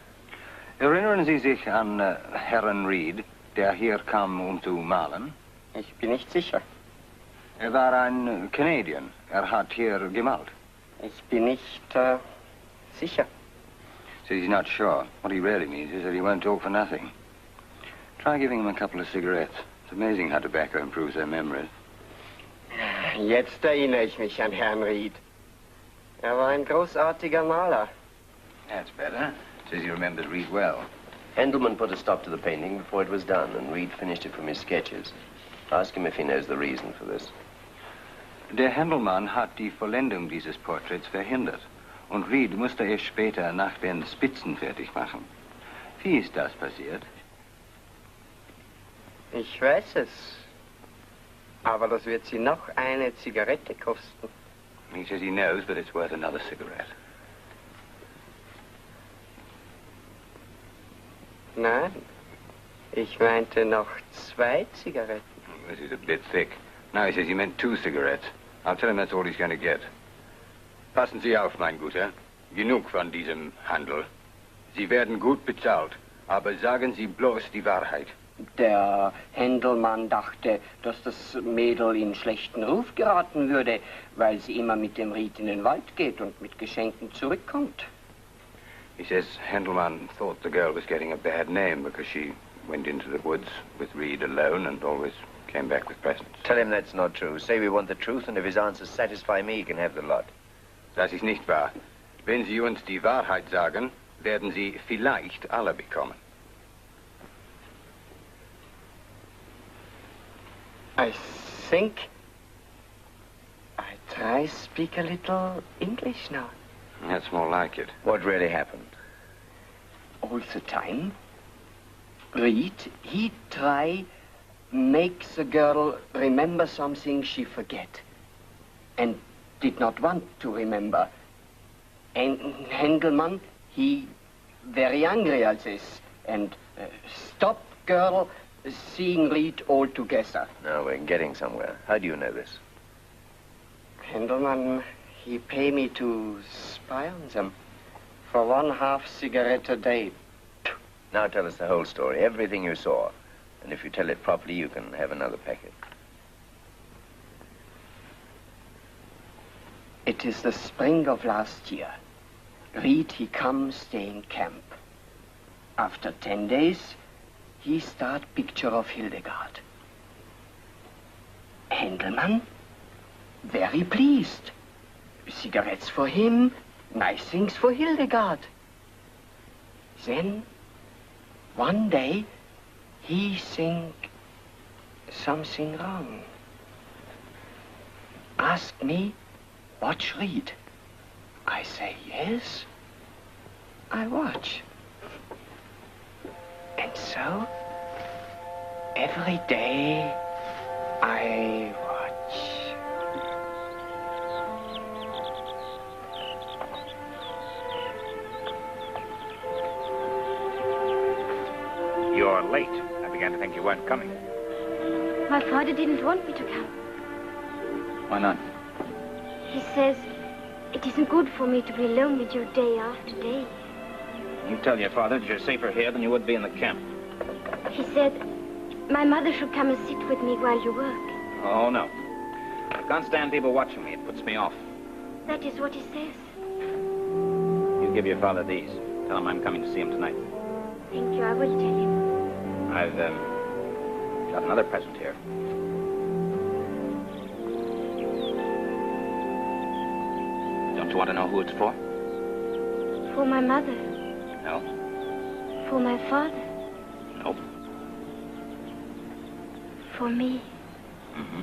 Erinnern Sie sich an Herrn Reed, der hier kam, zu malen? Ich bin nicht sicher. War ein Canadian. Hat hier gemalt. Ich bin nicht sicher. Says he's not sure. What he really means is that he won't talk for nothing. Try giving him a couple of cigarettes. It's amazing how tobacco improves their memories. Jetzt erinnere ich mich an Herrn Reed. War ein großartiger Maler. That's better. Says he remembered Reed well. Endelman put a stop to the painting before it was done, and Reed finished it from his sketches. Ask him if he knows the reason for this. Der Händelmann hat die Vollendung dieses Porträts verhindert. Und Reed musste es später nach den Spitzen fertig machen. Wie ist das passiert? Ich weiß es. Aber das wird Sie noch eine Zigarette kosten. He says he knows, but it's worth another cigarette. Nein, ich meinte noch 2 Zigaretten. This is a bit thick. Now he says he meant 2 cigarettes. I'll tell him that's all he's going to get. Passen Sie auf, mein Guter. Genug von diesem Handel. Sie werden gut bezahlt, aber sagen Sie bloß die Wahrheit. Der Händelmann dachte, dass das Mädel in schlechten Ruf geraten würde, weil sie immer mit dem Ried in den Wald geht und mit Geschenken zurückkommt. He says Händelmann thought the girl was getting a bad name because she went into the woods with Reed alone and always came back with presents. Tell him that's not true. Say we want the truth, and if his answers satisfy me, he can have the lot. Das ist nicht wahr. Wenn Sie uns die Wahrheit sagen, werden Sie vielleicht alle bekommen. I think I try speak a little English now. That's more like it. What really happened? All the time, Reed, he try make the girl remember something she forget and did not want to remember. And Händelmann, he very angry at this and stop girl seeing Reed all together. No, we're getting somewhere. How do you know this? Händelmann, he pay me to spy on them for 1/2 cigarette a day. Now tell us the whole story, everything you saw. And if you tell it properly, you can have another packet. It is the spring of last year. Reed, he come stay in camp. After 10 days, he start picture of Hildegard. Händelmann, very pleased. Cigarettes for him, nice things for Hildegard. Then, one day, he think something wrong. Ask me, watch read. I say yes. I watch. And so, every day, I watch. You're late. I began to think you weren't coming. My father didn't want me to come. Why not? He says it isn't good for me to be alone with you day after day. You tell your father that you're safer here than you would be in the camp. He said my mother should come and sit with me while you work. Oh, no. I can't stand people watching me. It puts me off. That is what he says. You give your father these. Tell him I'm coming to see him tonight. Thank you, I will tell him. I've, got another present here. Don't you want to know who it's for? For my mother. No. For my father. Nope. For me. Mm-hmm.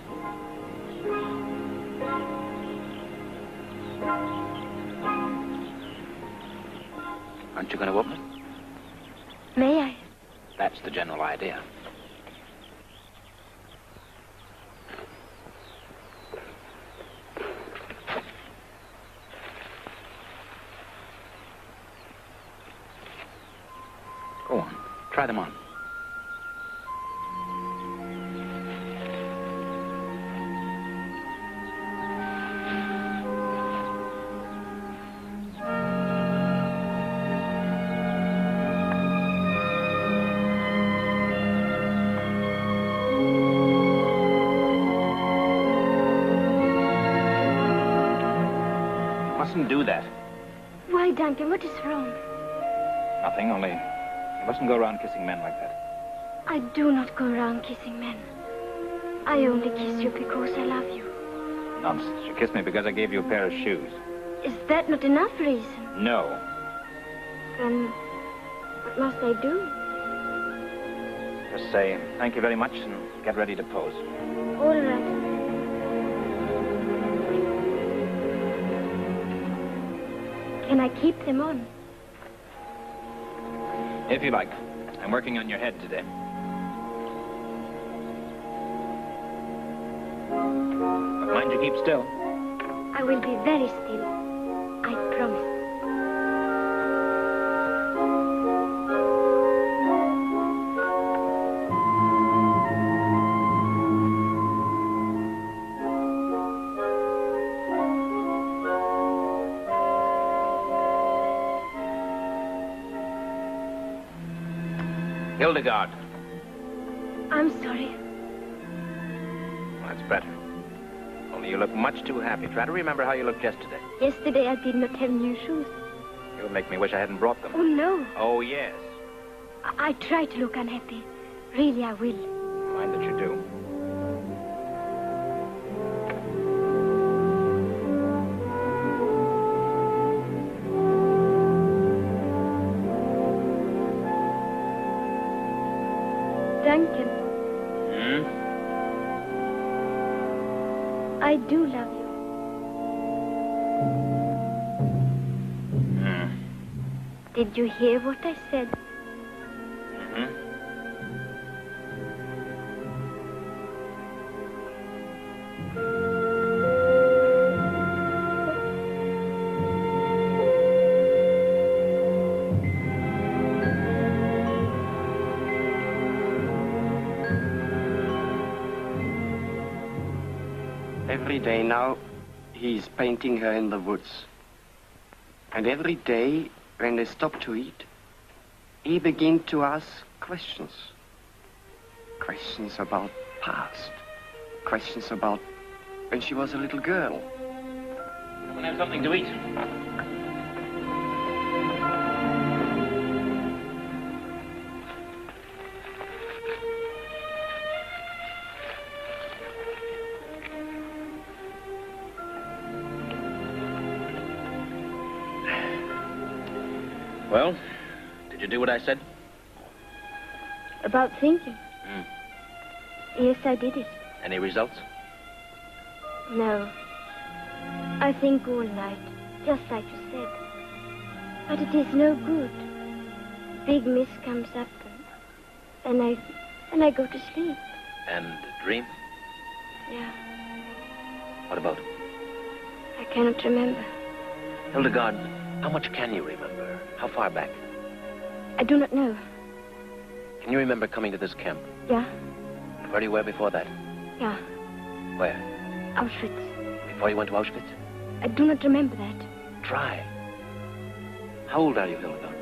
Aren't you going to open it? May I? That's the general idea. Go on. Try them on. Do that. Why, Duncan? What is wrong? Nothing, only you mustn't go around kissing men like that. I do not go around kissing men. I only kiss you because I love you. Nonsense. You kissed me because I gave you a pair of shoes. Is that not enough reason? No. Then what must I do? Just say thank you very much and get ready to pose. All right. Can I keep them on? If you like. I'm working on your head today. But mind you keep still. I will be very still. I promise. Hildegard. I'm sorry. That's better. Only you look much too happy. Try to remember how you looked yesterday. Yesterday I did not have new shoes. You'll make me wish I hadn't brought them. Oh, no. Oh, yes. I try to look unhappy. Really, I will. Mind that you do. Duncan. Hmm? I do love you. Hmm. Did you hear what I said? Mm-hmm. Every day now, he's painting her in the woods. And every day, when they stop to eat, he begins to ask questions. Questions about past. Questions about when she was a little girl. Come and have something to eat. Well, did you do what I said? About thinking? Yes, I did it. Any results? No. I think all night, just like you said. But it is no good. Big mist comes up, and I go to sleep. And dream? Yeah. What about? I cannot remember. Hildegard, how much can you remember? How far back? I do not know. Can you remember coming to this camp? Yeah, Where you were before that? yeah. Where? Auschwitz. Before you went to Auschwitz? I do not remember that. Try. How old are you, Hildegard?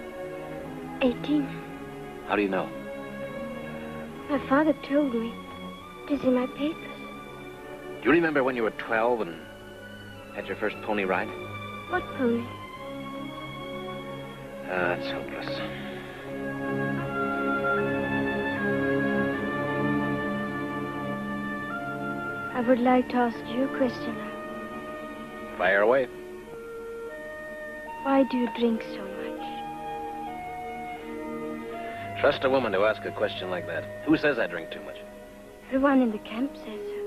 18. How do you know? My father told me. It is in my papers. Do you remember when you were 12 and had your first pony ride? What pony? Ah, it's hopeless. I would like to ask you a question now. Fire away. Why do you drink so much? Trust a woman to ask a question like that. Who says I drink too much? Everyone in the camp says so.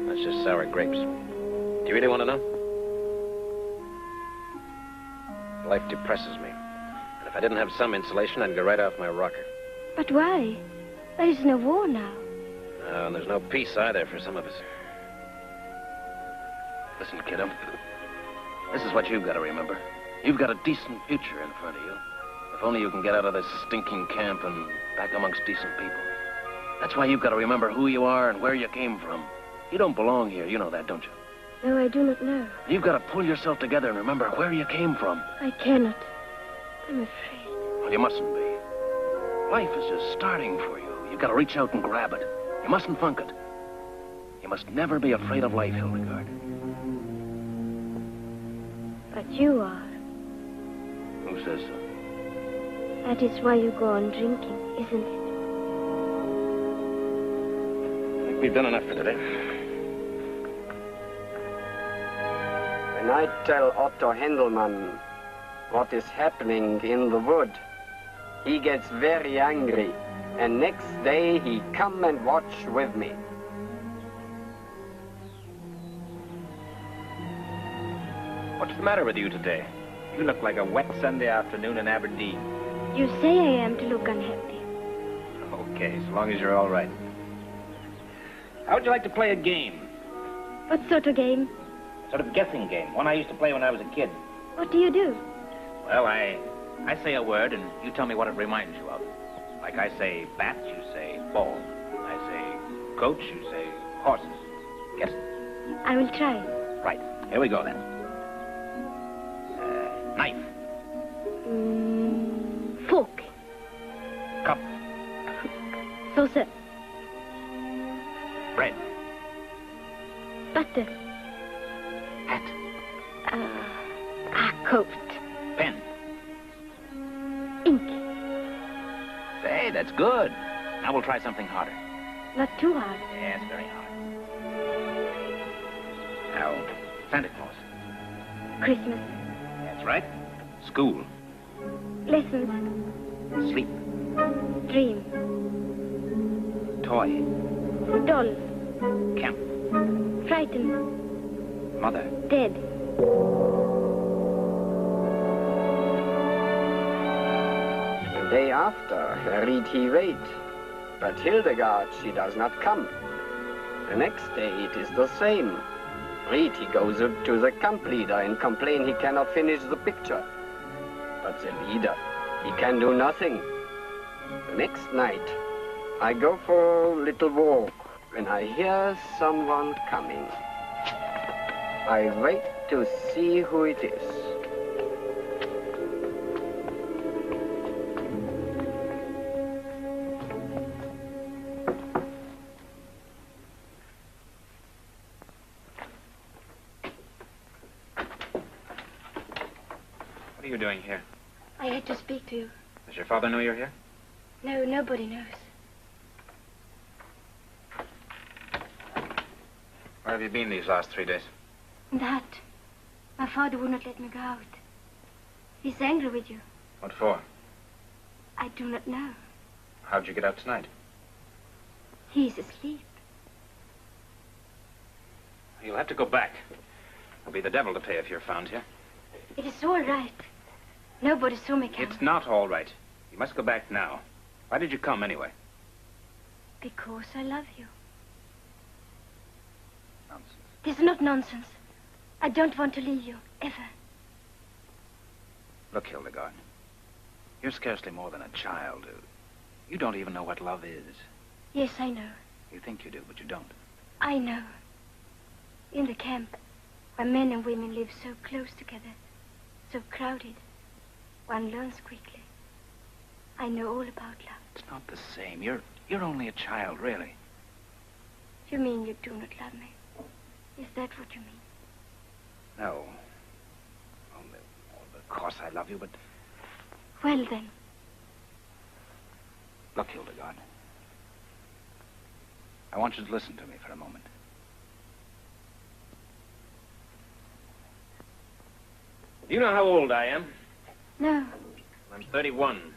That's just sour grapes. Do you really want to know? Life depresses me. And if I didn't have some insulation, I'd go right off my rocker. But why? There is no war now. No, and there's no peace either for some of us. Listen, kiddo. This is what you've got to remember. You've got a decent future in front of you. If only you can get out of this stinking camp and back amongst decent people. That's why you've got to remember who you are and where you came from. You don't belong here. You know that, don't you? No, I do not know. You've got to pull yourself together and remember where you came from. I cannot. I'm afraid. Well, you mustn't be. Life is just starting for you. You've got to reach out and grab it. You mustn't funk it. You must never be afraid of life, Hildegard. But you are. Who says so? That is why you go on drinking, isn't it? I think we've done enough for today. When I tell Otto Hendelmann what is happening in the wood, he gets very angry, and next day he come and watch with me. What's the matter with you today? You look like a wet Sunday afternoon in Aberdeen. You say I am to look unhappy. Okay, so long as you're all right. How would you like to play a game? What sort of game? Sort of guessing game. One I used to play when I was a kid. What do you do? Well, I say a word and you tell me what it reminds you of. Like I say bat, you say ball. I say coach, you say horses. Guess it. I will try. Right. Here we go then. Knife. Fork. Cup. Saucer. Bread. Butter. Hat. Coat. Pen. Ink. Say, that's good. Now we'll try something harder. Not too hard. Yes, very hard. Now, Santa Claus. Christmas. That's right. School. Lessons. Sleep. Dream. Toy. Doll. Camp. Frightened. Mother. Dead. The day after, read he wait. But Hildegard, she does not come. The next day it is the same. Read he goes up to the camp leader and complain he cannot finish the picture. But the leader, he can do nothing. The next night, I go for a little walk when I hear someone coming. I wait to see who it is. What are you doing here? I had to speak to you. Does your father know you're here? No, nobody knows. Where have you been these last 3 days? In the hut. My father would not let me go out. He's angry with you. What for? I do not know. How'd you get out tonight? He's asleep. You'll have to go back. It'll be the devil to pay if you're found here. It is all right. Nobody saw me come. It's not all right. You must go back now. Why did you come anyway? Because I love you. Nonsense. This is not nonsense. I don't want to leave you, ever. Look, Hildegard. You're scarcely more than a child. You don't even know what love is. Yes, I know. You think you do, but you don't. I know. In the camp, where men and women live so close together, so crowded, one learns quickly. I know all about love. It's not the same. You're only a child, really. You mean you do not love me? Is that what you mean? No. Of course I love you, but... Well, then. Look, Hildegard. I want you to listen to me for a moment. Do you know how old I am? No. I'm 31.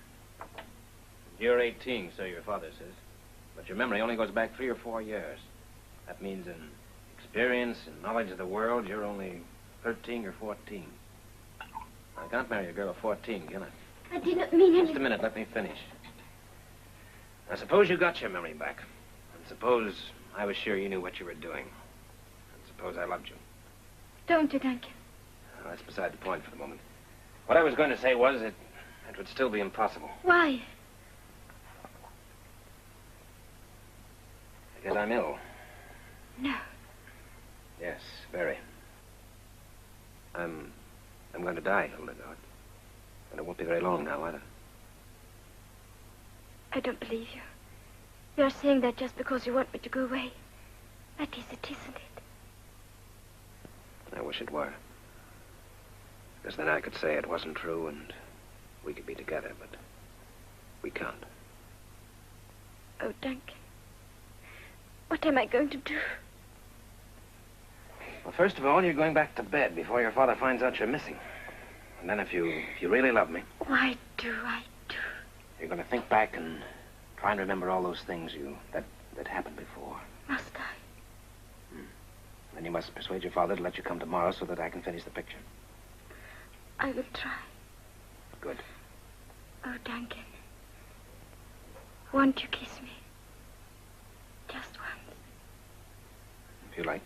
You're 18, so your father says. But your memory only goes back 3 or 4 years. That means in experience and knowledge of the world, you're only 13 or 14. I can't marry a girl of 14, can I? I did not mean anything. Just a minute, let me finish. Now, suppose you got your memory back. And suppose I was sure you knew what you were doing. And suppose I loved you. Don't you, Duncan? Well, that's beside the point for the moment. What I was going to say was that it would still be impossible. Why? Because I'm ill. No. Yes, very. I'm going to die, Hildegard. And it won't be very long now, either. I don't believe you. You're saying that just because you want me to go away. That is it, isn't it? I wish it were. Because then I could say it wasn't true and we could be together, but we can't. Oh, Duncan. What am I going to do? Well, first of all, you're going back to bed before your father finds out you're missing. And then if you really love me... Why do I do? You're going to think back and try and remember all those things that happened before. Must I? Then you must persuade your father to let you come tomorrow so that I can finish the picture. I will try. Good. Oh, Duncan. Won't you kiss me? Just once. If you like.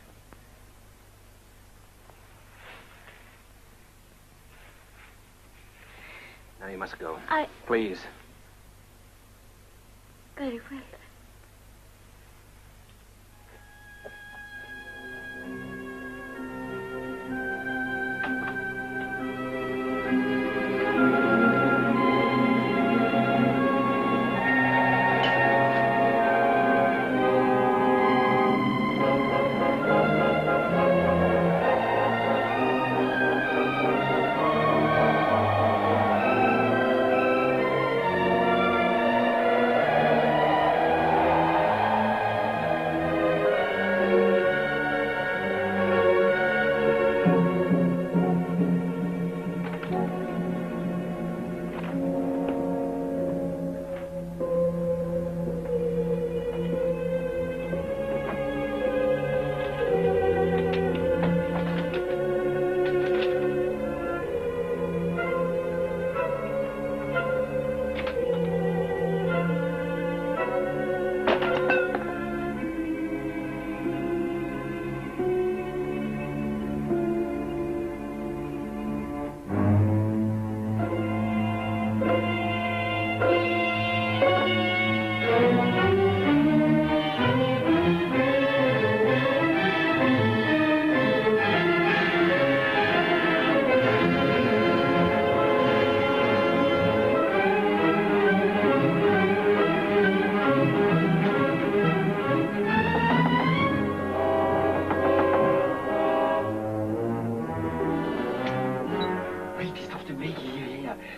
Now you must go. Please. Very well.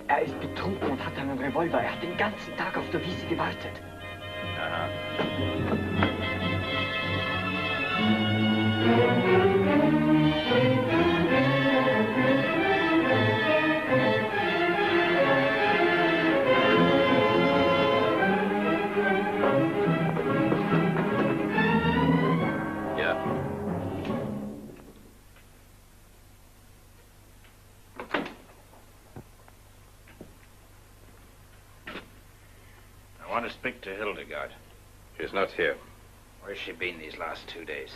Er ist betrunken und hat einen Revolver. Er hat den ganzen Tag auf der Wiese gewartet. Aha. want to speak to Hildegard. She's not here. Where's she been these last 2 days?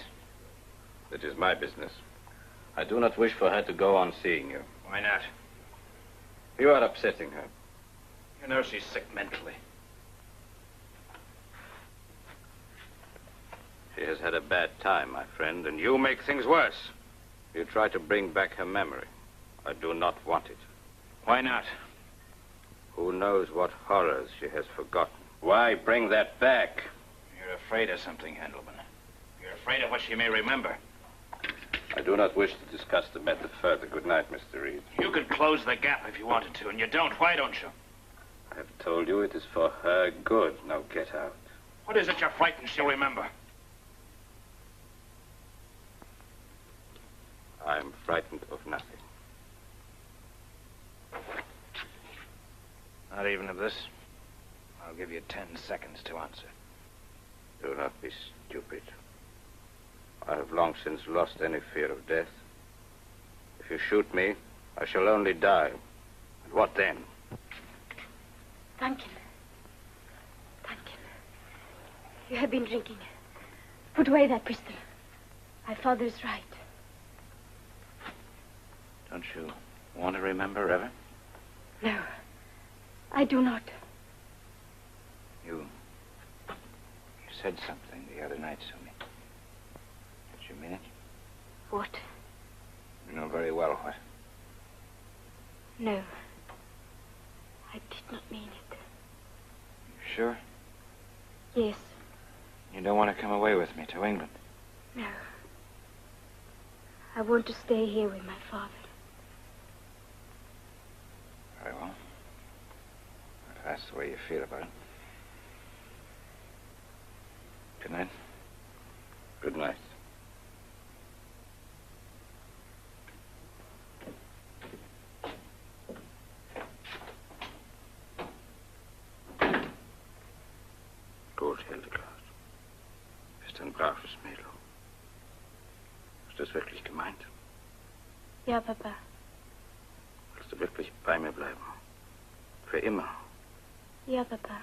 It is my business. I do not wish for her to go on seeing you. Why not? You are upsetting her. You know she's sick mentally. She has had a bad time, my friend, and you make things worse. You try to bring back her memory. I do not want it. Why not? Who knows what horrors she has forgotten? Why bring that back? You're afraid of something, Handelman. You're afraid of what she may remember. I do not wish to discuss the matter further. Good night, Mr. Reed. You could close the gap if you wanted to, and you don't. Why don't you? I have told you it is for her good. Now get out. What is it you're frightened she'll remember? I am frightened of nothing. Not even of this? I'll give you 10 seconds to answer. Do not be stupid. I have long since lost any fear of death. If you shoot me, I shall only die. And what then? Thank him. Thank him. You have been drinking. Put away that pistol. My father is right. Don't you want to remember ever? No, I do not. You said something the other night to me. Did you mean it? What? You know very well what. No, I did not mean it. You sure? Yes. You don't want to come away with me to England? No. I want to stay here with my father. Very well. If that's the way you feel about it. Good night. Good night. Gut, Hildegard. Bist ein braves Mädel. Ist das wirklich gemeint? Ja, Papa. Willst du wirklich bei mir bleiben? Für immer? Ja, Papa.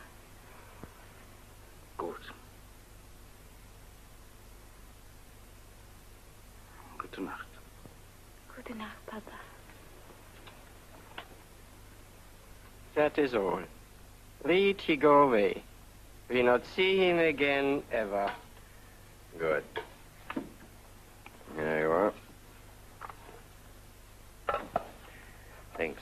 Gut. Gute Nacht. Gute Nacht, Papa. That is all. Reed, he go away. We not see him again, ever. Good. There you are. Thanks.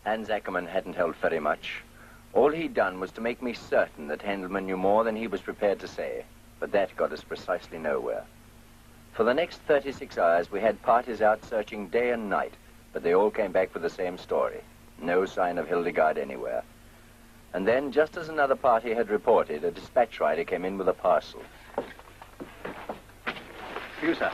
Hans Ackerman hadn't held very much. All he'd done was to make me certain that Handelman knew more than he was prepared to say, but that got us precisely nowhere. For the next 36 hours, we had parties out searching day and night, but they all came back with the same story. No sign of Hildegard anywhere. And then, just as another party had reported, a dispatch rider came in with a parcel. You, sir.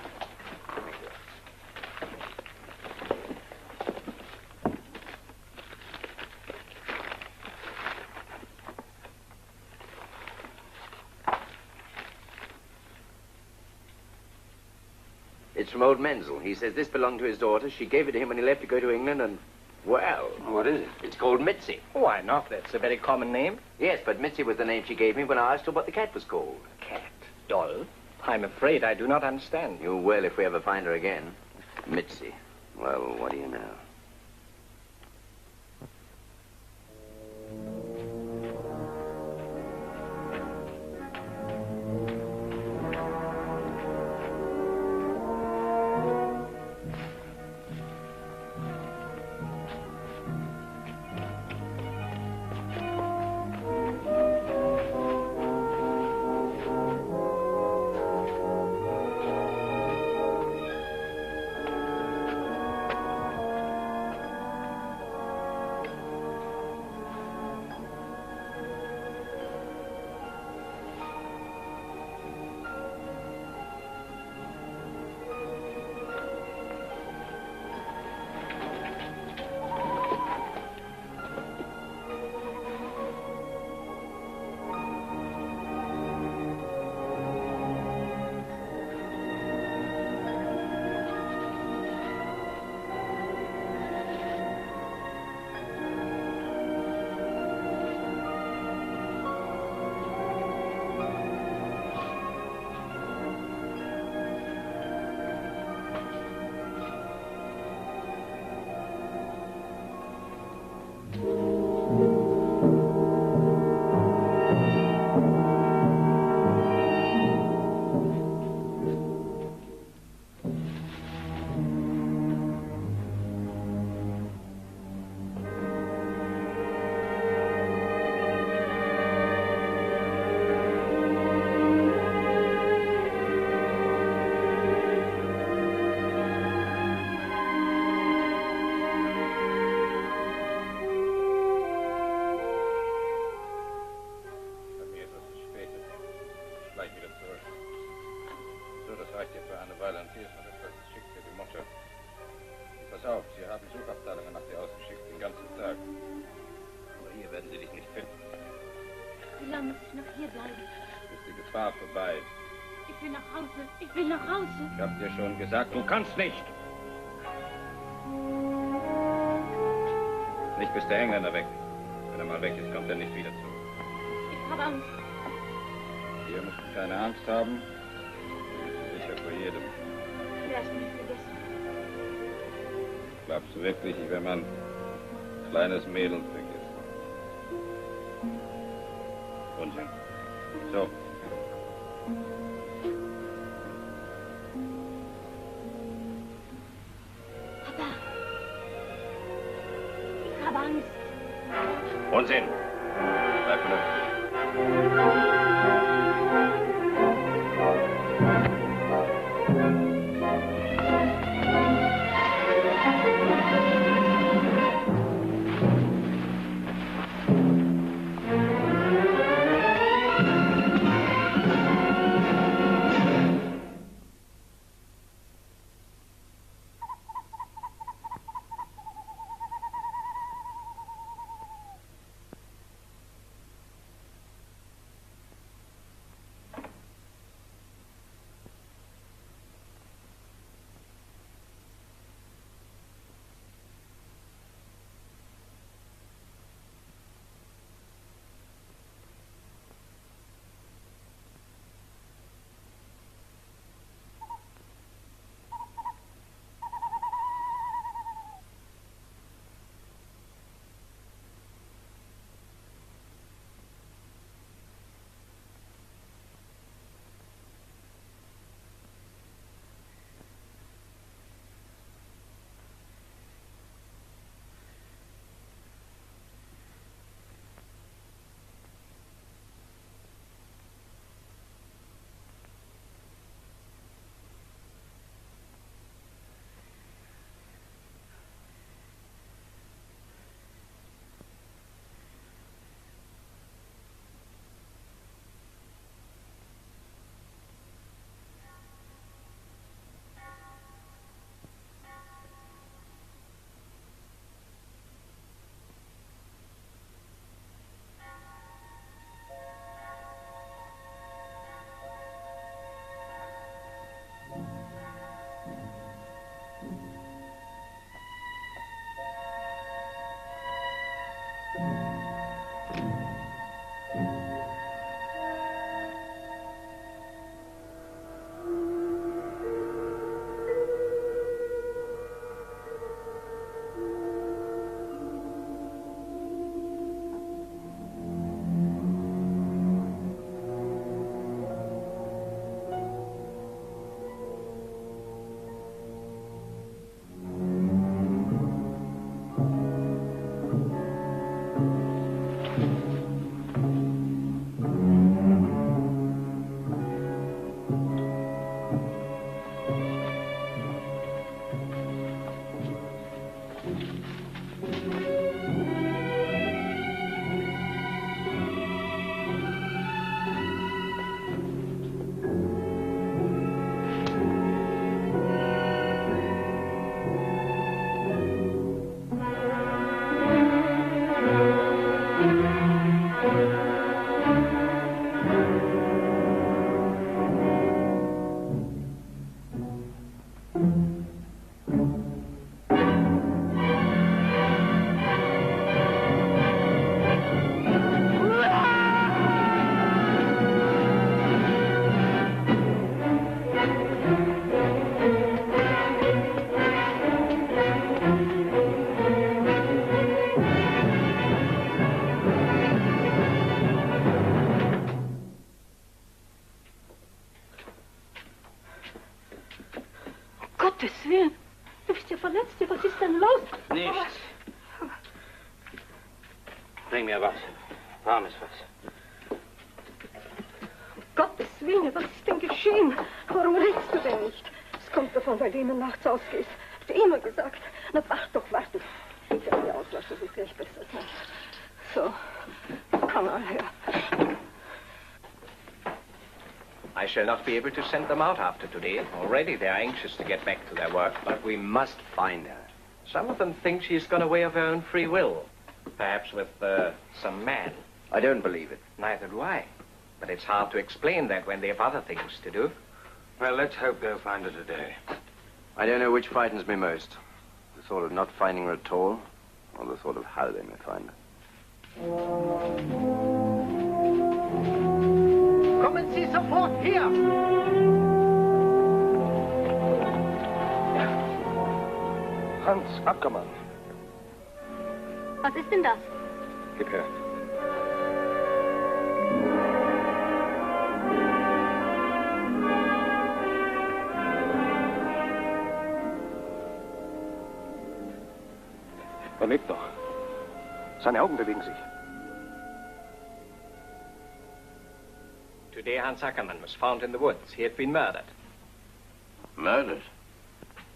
It's from old Menzel. He says this belonged to his daughter. She gave it to him when he left to go to England, and, well... What is it? It's called Mitzi. Why not? That's a very common name. Yes, but Mitzi was the name she gave me when I asked her what the cat was called. Cat? Doll? I'm afraid I do not understand. You will if we ever find her again. Mitzi. Well, what do you know? Das reicht dir für eine Weile. Und hier ist noch etwas, das schickt dir die Mutter. Und pass auf, sie haben Suchabteilungen nach dir ausgeschickt, den ganzen Tag. Aber hier werden sie dich nicht finden. Wie lange muss ich noch hier bleiben? Bis die Gefahr vorbei ist. Ich will nach Hause. Ich will nach Hause. Ich hab dir schon gesagt, du kannst nicht. Nicht bis der Engländer weg ist. Wenn er mal weg ist, kommt er nicht wieder zurück. Ich habe Angst. Hier musst du keine Angst haben. Du bist sicher vor jedem. Du wirst mich vergessen. Glaubst du wirklich, ich werde mein kleines Mädel vergessen? Unsinn. So. Papa. Ich habe Angst. Unsinn. Bleib vernünftig. Gottes Willen. Du bist ja verletzt. Was ist denn los? Nichts. Bring mir was. Warmes was. Gottes Willen, was ist denn geschehen? Warum redest du denn nicht? Es kommt davon, weil du immer nachts ausgehst. Hast du immer gesagt. Na, warte doch, warte. Ich werde dir auslassen, so gleich besser sein. So, komm mal her. I shall not be able to send them out after today. Already they are anxious to get back to their work. But we must find her. Some of them think she's gone away of her own free will. Perhaps with some man. I don't believe it. Neither do I. But it's hard to explain that when they have other things to do. Well, let's hope they'll find her today. I don't know which frightens me most. The thought of not finding her at all, or the thought of how they may find her. Kommen Sie sofort her! Hans Ackermann. Was ist denn das? Gib her. Er lebt noch. Seine Augen bewegen sich. Today Hans Ackermann was found in the woods. He had been murdered. Murdered?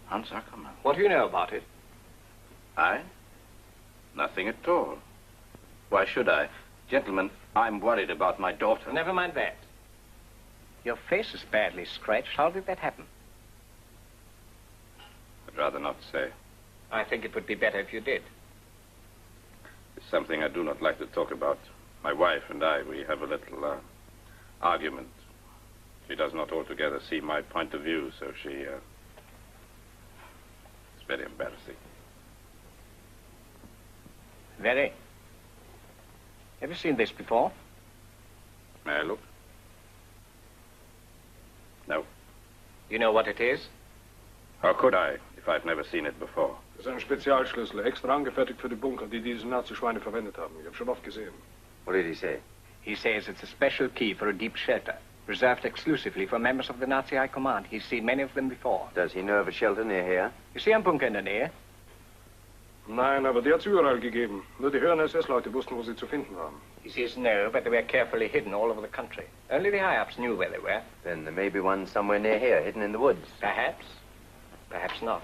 Hans Ackermann? What do you know about it? I? Nothing at all. Why should I? Gentlemen, I'm worried about my daughter. Never mind that. Your face is badly scratched. How did that happen? I'd rather not say. I think it would be better if you did. It's something I do not like to talk about. My wife and I, we have a little argument. She does not altogether see my point of view, so it's very embarrassing. Very. Have you seen this before? May I look? No. You know what it is? How could I, if I've never seen it before? Das ist ein Spezialschlüssel, extra angefertigt für die Bunker, die diese Nazi-Schweine verwendet haben. Ich habe schon oft gesehen. What did he say? He says it's a special key for a deep shelter, reserved exclusively for members of the Nazi High Command. He's seen many of them before. Does he know of a shelter near here? Is he ein Bunker in der Nähe? Nein, aber die hat's überall gegeben. Nur die höheren SS-Leute wussten, wo sie zu finden waren. He says no, but they were carefully hidden all over the country. Only the high-ups knew where they were. Then there may be one somewhere near here, hidden in the woods. Perhaps. Perhaps not.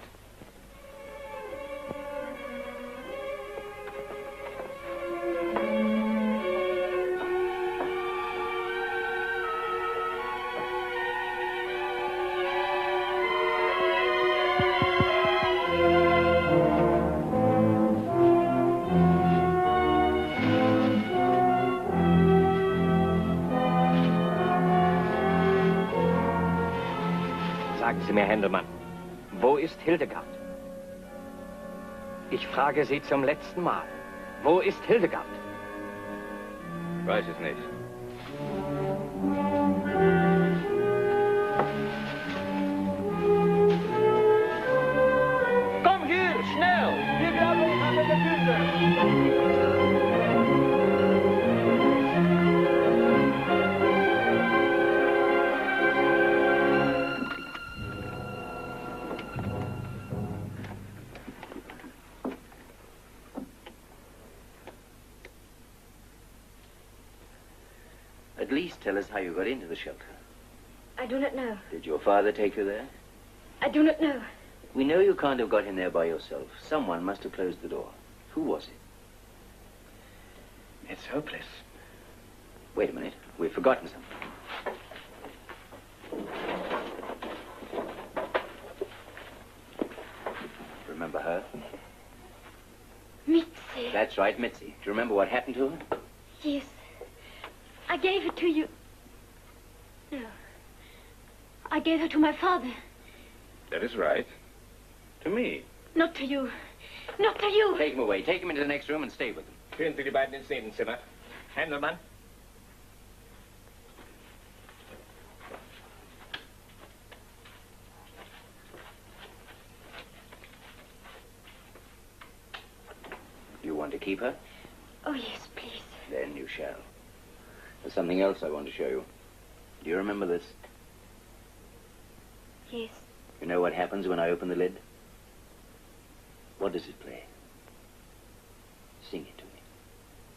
Sagen Sie mir, Händelmann, wo ist Hildegard? Ich frage Sie zum letzten Mal. Wo ist Hildegard? Weiß es nicht. Komm hier, schnell! Wir werden uns an der Füße! At least tell us how you got into the shelter. I do not know. Did your father take you there? I do not know. We know you can't have got in there by yourself. Someone must have closed the door. Who was it? It's hopeless. Wait a minute. We've forgotten something. Remember her? Mitzi. That's right, Mitzi. Do you remember what happened to her? Yes. I gave her to you. No. I gave her to my father. That is right. To me. Not to you. Not to you. Take him away. Take him into the next room and stay with him. Führen Sie die beiden ins Nebenzimmer. Händelmann. You want to keep her? Oh, yes, please. Then you shall. There's something else I want to show you. Do you remember this? Yes. You know what happens when I open the lid? What does it play? Sing it to me.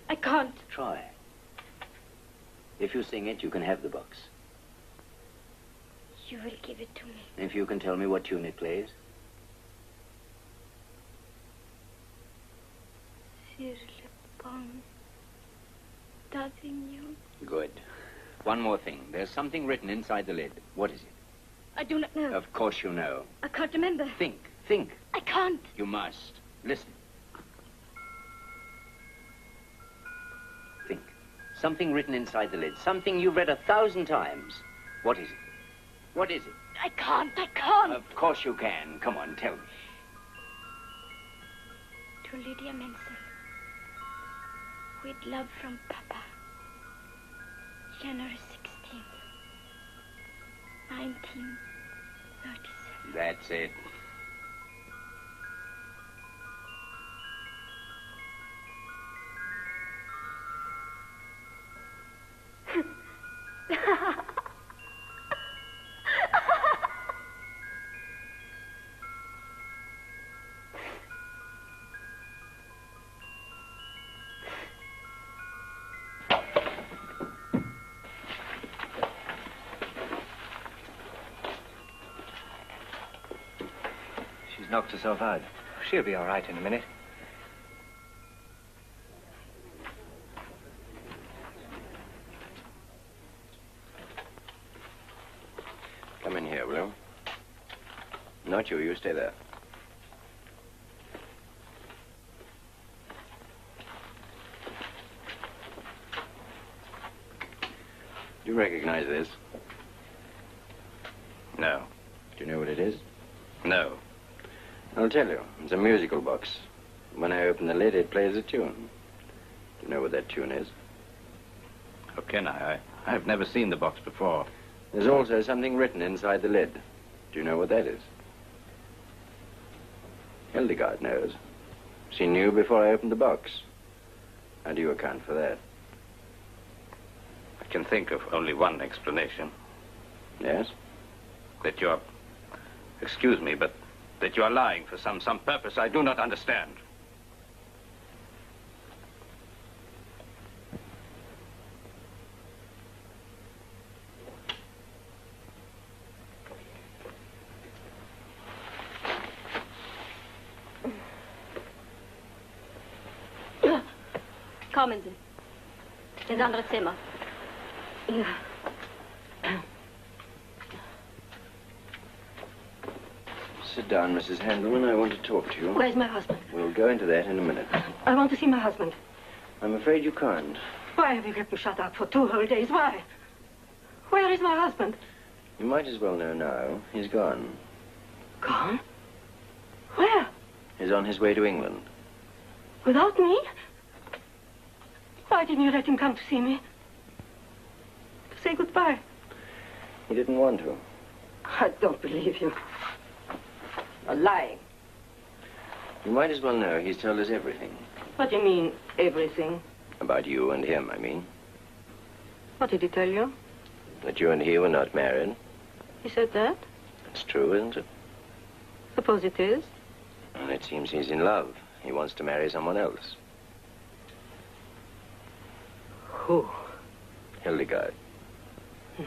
I can't. Try. If you sing it, you can have the box. You will give it to me. If you can tell me what tune it plays. Sur le pont d'Avignon. Good. One more thing. There's something written inside the lid. What is it? I do not know. Of course you know. I can't remember. Think. Think. I can't. You must. Listen. Think. Something written inside the lid. Something you've read 1,000 times. What is it? What is it? I can't. I can't. Of course you can. Come on, tell me. To Lydia Menzel. With love from Papa. January 16th. 1937. That's it. She's knocked herself out. She'll be all right in a minute. Come in here, will you? Not you. You stay there. Do you recognize this? No. Do you know what it is? No. I'll tell you. It's a musical box. When I open the lid, it plays a tune. Do you know what that tune is? How can I? I've never seen the box before. There's also something written inside the lid. Do you know what that is? Hildegard knows. She knew before I opened the box. How do you account for that? I can think of only one explanation. Yes? That you're... Excuse me, but that you are lying for some purpose I do not understand. Kommen Sie. Ins andere Zimmer. Ja. Sit down, Mrs. Handelman. I want to talk to you. Where's my husband? We'll go into that in a minute. I want to see my husband. I'm afraid you can't. Why have you kept me shut up for 2 whole days? Why? Where is my husband? You might as well know now. He's gone. Gone? Where? He's on his way to England. Without me? Why didn't you let him come to see me? To say goodbye? He didn't want to. I don't believe you. You're lying. You might as well know he's told us everything. What do you mean, everything? About you and him, I mean. What did he tell you? That you and he were not married. He said that? It's true, isn't it? Suppose it is. And it seems he's in love. He wants to marry someone else. Who? Hildegard. No.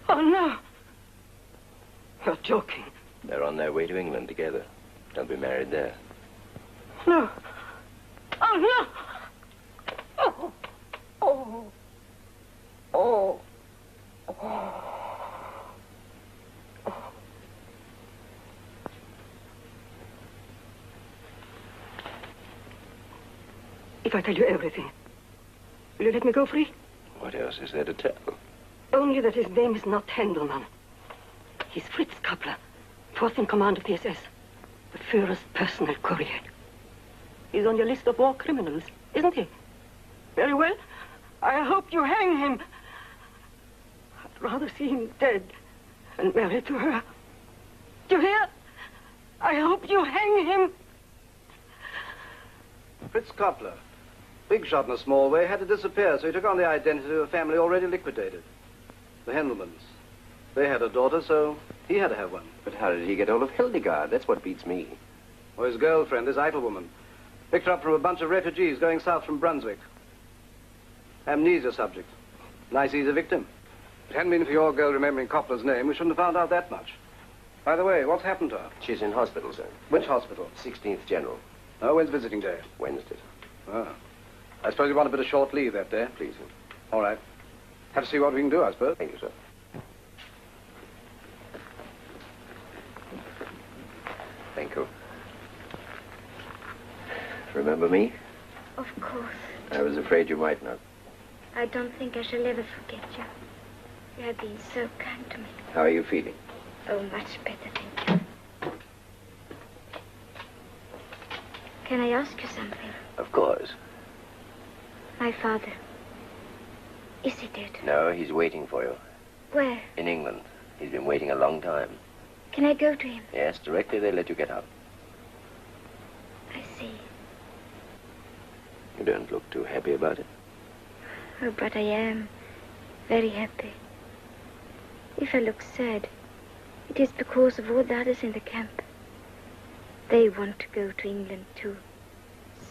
Oh, no. You're joking. They're on their way to England together. They'll be married there. No. Oh, no. Oh. Oh. Oh. Oh. If I tell you everything, will you let me go free? What else is there to tell? Only that his name is not Hendelman. He's Fritz Kappler, 4th in command of the SS, the Führer's personal courier. He's on your list of war criminals, isn't he? Very well. I hope you hang him. I'd rather see him dead and married to her. Do you hear? I hope you hang him. Fritz Kappler, big shot in a small way, had to disappear, so he took on the identity of a family already liquidated. The Hendelmans. They had a daughter, so he had to have one. But how did he get hold of Hildegard? That's what beats me. Or his girlfriend, this Eitelwoman. Picked her up from a bunch of refugees going south from Brunswick. Amnesia subject. Nice easy victim. If it hadn't been for your girl remembering Copler's name, we shouldn't have found out that much. By the way, what's happened to her? She's in hospital, sir. Which hospital? 16th General. Oh, when's visiting day? Wednesday. Ah. I suppose you want a bit of short leave that day? Please, sir. All right. Have to see what we can do, I suppose. Thank you, sir. Thank you. Remember me? Of course. I was afraid you might not. I don't think I shall ever forget you. You have been so kind to me. How are you feeling? Oh, much better, thank you. Can I ask you something? Of course. My father. Is he dead? No, he's waiting for you. Where? In England. He's been waiting a long time. Can I go to him? Yes, directly they let you get out. I see. You don't look too happy about it. Oh, but I am very happy. If I look sad, it is because of all the others in the camp. They want to go to England too.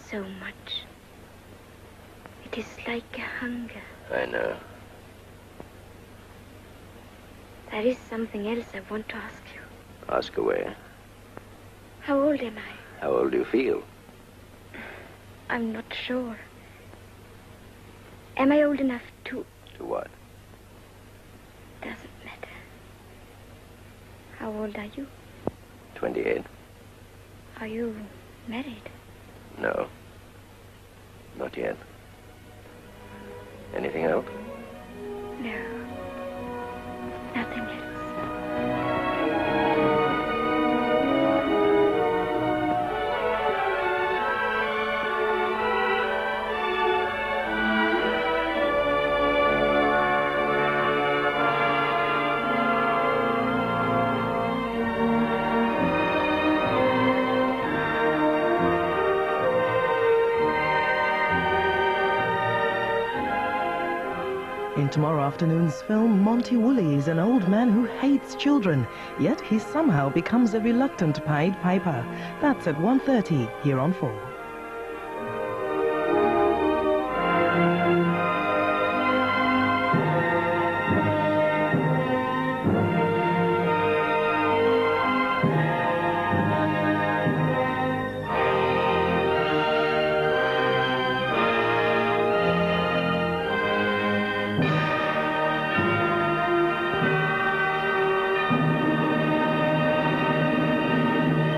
So much. It is like a hunger. I know. There is something else I want to ask you. Ask away. How old am I? How old do you feel? I'm not sure. Am I old enough to... To what? Doesn't matter. How old are you? 28. Are you married? No. Not yet. Anything else? No. Nothing else. In tomorrow afternoon's film, Monty Woolley is an old man who hates children, yet he somehow becomes a reluctant Pied Piper. That's at 1:30 here on 4.